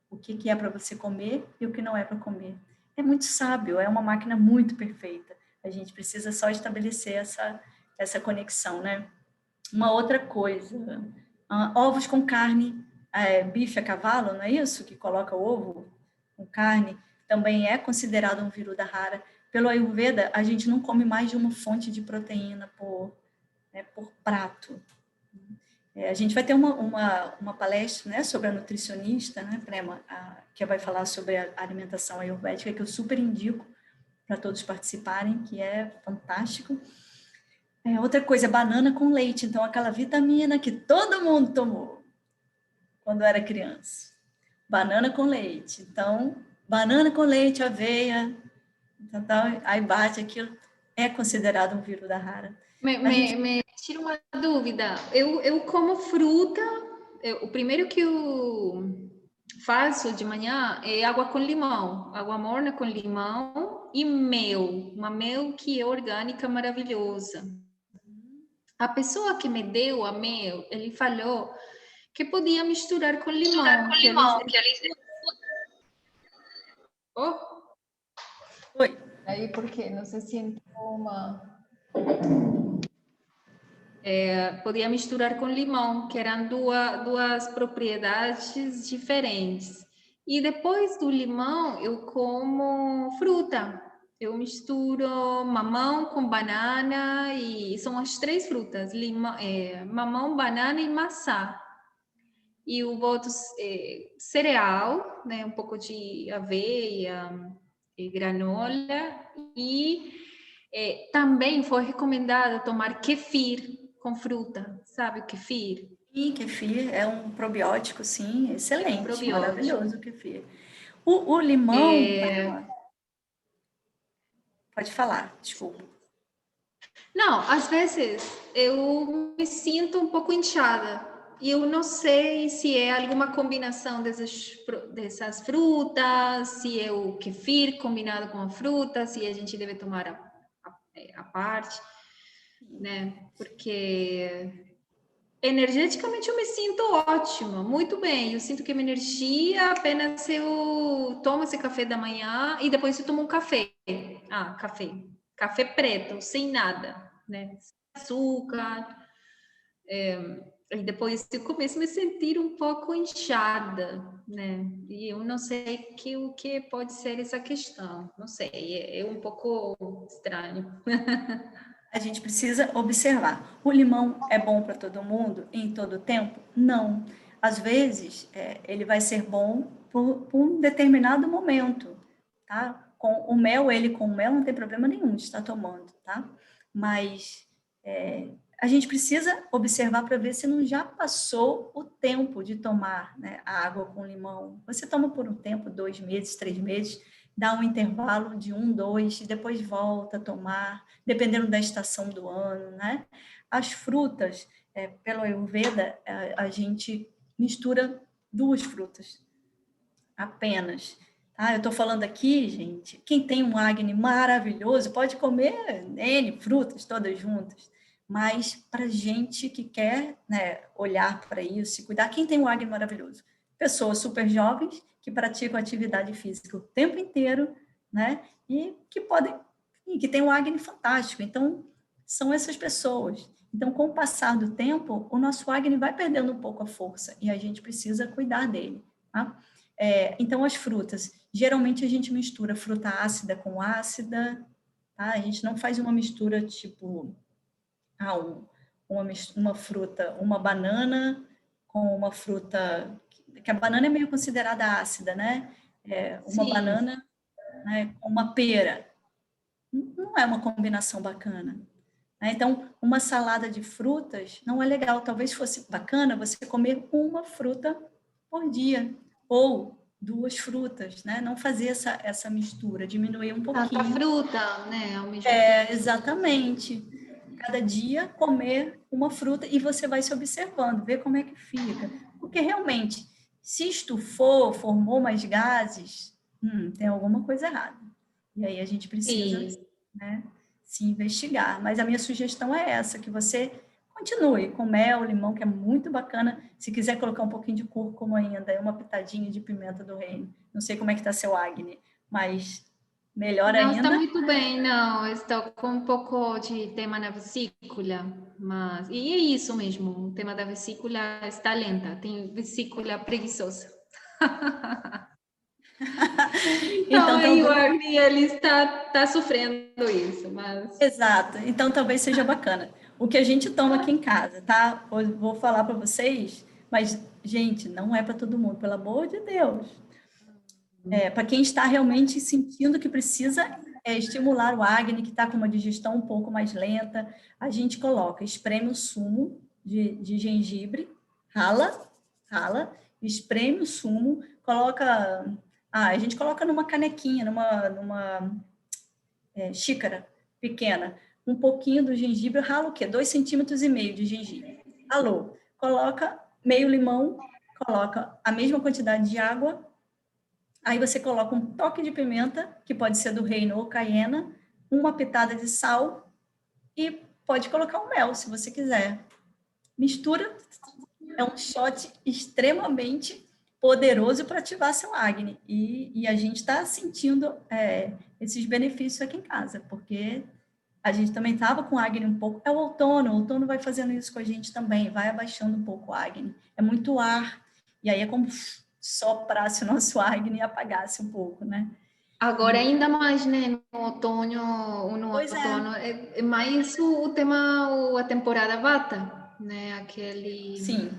o que é para você comer e o que não é para comer. É muito sábio, é uma máquina muito perfeita. A gente precisa só estabelecer essa conexão, né? Uma outra coisa, ovos com carne, bife a cavalo, não é isso? Que coloca ovo com carne, também é considerado um viruda rara. Pelo Ayurveda, a gente não come mais de uma fonte de proteína por prato. A gente vai ter uma palestra, né, sobre a nutricionista, né, Prema, que vai falar sobre a alimentação ayurvédica, que eu super indico para todos participarem, que é fantástico. Outra coisa, banana com leite. Então, aquela vitamina que todo mundo tomou quando era criança. Banana com leite. Então, banana com leite, aveia, aí bate aquilo. É considerado um viruda rara. Me tira uma dúvida. Eu como fruta. O primeiro que eu faço de manhã é água com limão, água morna com limão e mel, uma mel que é orgânica maravilhosa. A pessoa que me deu a mel, ele falou que podia misturar com limão, que eles... Oh. Oi. Aí porque não se sente uma... podia misturar com limão, que eram duas propriedades diferentes. E depois do limão, eu como fruta. Eu misturo mamão com banana e são as três frutas: mamão, banana e maçã. E eu boto cereal, né, um pouco de aveia e granola. E também foi recomendado tomar kefir com fruta, sabe o kefir? E kefir é um probiótico, sim, excelente, É um probiótico. maravilhoso o kefir. O limão, pode falar, desculpa. Não, às vezes eu me sinto um pouco inchada e eu não sei se é alguma combinação dessas frutas, se é o kefir combinado com a fruta, se a gente deve tomar a parte, né? Porque energeticamente eu me sinto ótima, muito bem. Eu sinto que a minha energia apenas se eu tomo esse café da manhã e depois eu tomo um café. Café preto, sem nada, né? Sem açúcar. E depois eu começo a me sentir um pouco inchada, né? E eu não sei o que pode ser essa questão. Não sei, é um pouco estranho. A gente precisa observar. O limão é bom para todo mundo em todo tempo? Não. Às vezes, ele vai ser bom por um determinado momento, tá? Com o mel não tem problema nenhum de estar tomando, tá? Mas a gente precisa observar para ver se não já passou o tempo de tomar, né, a água com limão. Você toma por um tempo, 2 meses, 3 meses, dá um intervalo de 1, 2, e depois volta a tomar, dependendo da estação do ano, né? As frutas, pelo Ayurveda, a gente mistura 2 frutas apenas. Ah, eu estou falando aqui, gente, quem tem um Agni maravilhoso pode comer N frutas todas juntas, mas para gente que quer, né, olhar para isso e cuidar, quem tem um Agni maravilhoso? Pessoas super jovens que praticam atividade física o tempo inteiro, né, e que podem, e que tem um Agni fantástico. Então, são essas pessoas. Então, com o passar do tempo, o nosso Agni vai perdendo um pouco a força e a gente precisa cuidar dele, tá? Então, as frutas. Geralmente, a gente mistura fruta ácida com ácida, tá? A gente não faz uma mistura tipo uma fruta, uma banana com uma fruta... Que a banana é meio considerada ácida, né? Uma Sim. banana, né, com uma pera. Não é uma combinação bacana. Né? Então, uma salada de frutas não é legal. Talvez fosse bacana você comer uma fruta por dia, ou 2 frutas, né? Não fazer essa mistura, diminuir um Tanta pouquinho. fruta, né, ao mesmo tempo. Exatamente. Cada dia comer uma fruta e você vai se observando, ver como é que fica. Porque realmente, se estufou, formou mais gases, tem alguma coisa errada. E aí a gente precisa, Sim. né, se investigar. Mas a minha sugestão é essa, que você continue com mel, limão, que é muito bacana. Se quiser colocar um pouquinho de cúrcuma ainda, uma pitadinha de pimenta do reino. Não sei como é que está seu Agni, mas melhor Não está ainda. muito bem, não. Estou com um pouco de tema na vesícula, mas... E é isso mesmo, o tema da vesícula está lenta, tem vesícula preguiçosa. Então, Então, aí o talvez... Agni, ele está sofrendo isso, mas... Exato. Então, talvez seja bacana. O que a gente toma aqui em casa, tá? Vou falar para vocês, mas, gente, não é para todo mundo, pelo amor de Deus. Para quem está realmente sentindo que precisa estimular o Agni, que está com uma digestão um pouco mais lenta, a gente coloca, espreme o sumo de gengibre, rala, espreme o sumo, coloca... a gente coloca numa canequinha, numa xícara pequena, um pouquinho do gengibre, rala o quê? 2,5 centímetros de gengibre. Ralou. Coloca meio limão, coloca a mesma quantidade de água, aí você coloca um toque de pimenta, que pode ser do reino ou caiena, uma pitada de sal e pode colocar o mel, se você quiser. Mistura, é um shot extremamente poderoso para ativar seu Agni. E a gente está sentindo esses benefícios aqui em casa, porque a gente também estava com o Agni um pouco. É o outono vai fazendo isso com a gente também, vai abaixando um pouco o Agni. É muito ar, e aí é como soprasse o nosso Agni e apagasse um pouco, né? Agora, ainda mais, né, no outono, Pois é, é mais o tema, a temporada Vata, né, aquele, sim.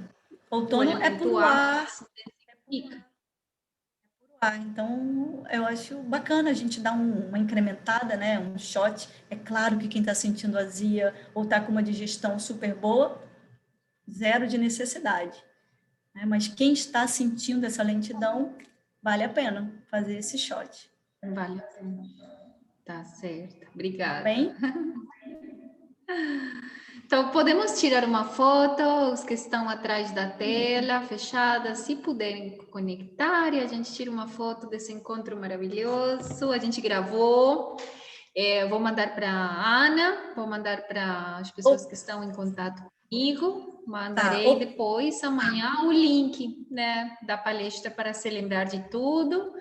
o Outono é elemento puro ar ar, se intensifica. então eu acho bacana a gente dar uma incrementada, né? Um shot. É claro que quem está sentindo azia ou está com uma digestão super boa, zero de necessidade, né? Mas quem está sentindo essa lentidão, vale a pena fazer esse shot, Vale a pena. Tá certo, tá obrigada. bem? Então, podemos tirar uma foto, os que estão atrás da tela, fechada, se puderem conectar, e a gente tira uma foto desse encontro maravilhoso. A gente gravou. Vou mandar para a Ana, vou mandar para as pessoas que estão em contato comigo, Tá. mandarei depois, amanhã, o link, né, da palestra para se lembrar de tudo.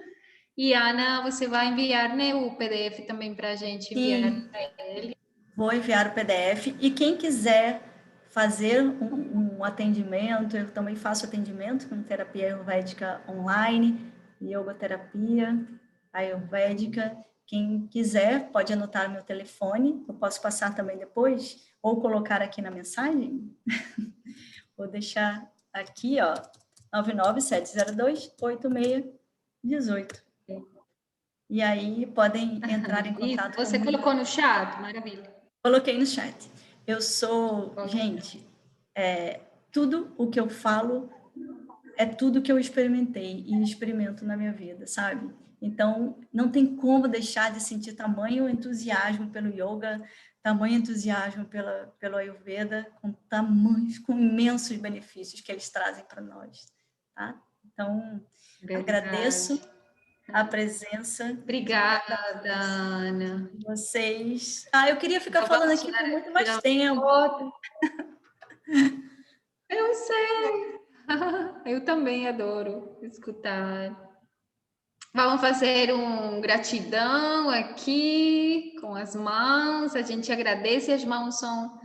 E, Ana, você vai enviar, né, o PDF também para a gente enviar Sim, para ele. vou enviar o PDF. E quem quiser fazer um atendimento, eu também faço atendimento com terapia ayurvédica online, yogoterapia ayurvédica. Quem quiser pode anotar meu telefone, eu posso passar também depois, ou colocar aqui na mensagem. Vou deixar aqui, ó, 99702-8618. E aí podem entrar em Isso, contato você comigo. colocou no chat, maravilha. Coloquei no chat. Eu sou, gente, tudo o que eu falo é tudo que eu experimentei e experimento na minha vida, sabe? Então, não tem como deixar de sentir tamanho entusiasmo pelo yoga, tamanho entusiasmo pelo Ayurveda, com imensos benefícios que eles trazem para nós, tá? Então, Verdade. agradeço a presença de Obrigada, cada Ana. um de vocês. Eu queria ficar Então, falando vamos aqui por muito mais tirar tempo. foto. Eu sei. Eu também adoro escutar. Vamos fazer um gratidão aqui com as mãos. A gente agradece, as mãos são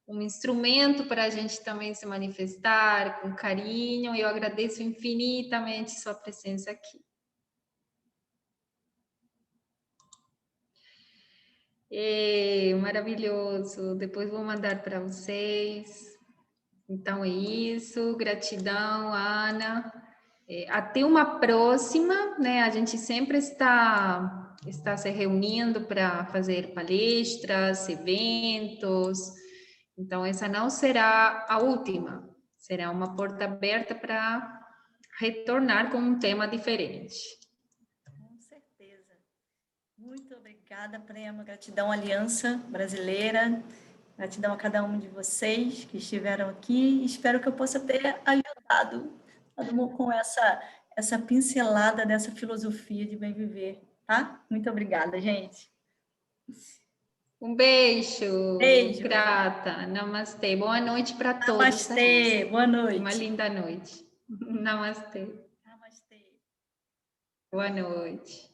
um instrumento para a gente também se manifestar com carinho. Eu agradeço infinitamente sua presença aqui. Maravilhoso. Depois vou mandar para vocês. Então é isso. Gratidão, Ana. Até uma próxima, né? A gente sempre está se reunindo para fazer palestras, eventos. Então, essa não será a última, será uma porta aberta para retornar com um tema diferente. Com certeza. Muito obrigada, Prema. Gratidão, Aliança Brasileira. Gratidão a cada um de vocês que estiveram aqui. Espero que eu possa ter ajudado com essa pincelada dessa filosofia de bem viver, tá? Muito obrigada, gente. Um beijo. Beijo. Grata. Namastê. Boa noite para todos. Namastê. Boa noite. Uma linda noite. Namastê. Namastê. Boa noite.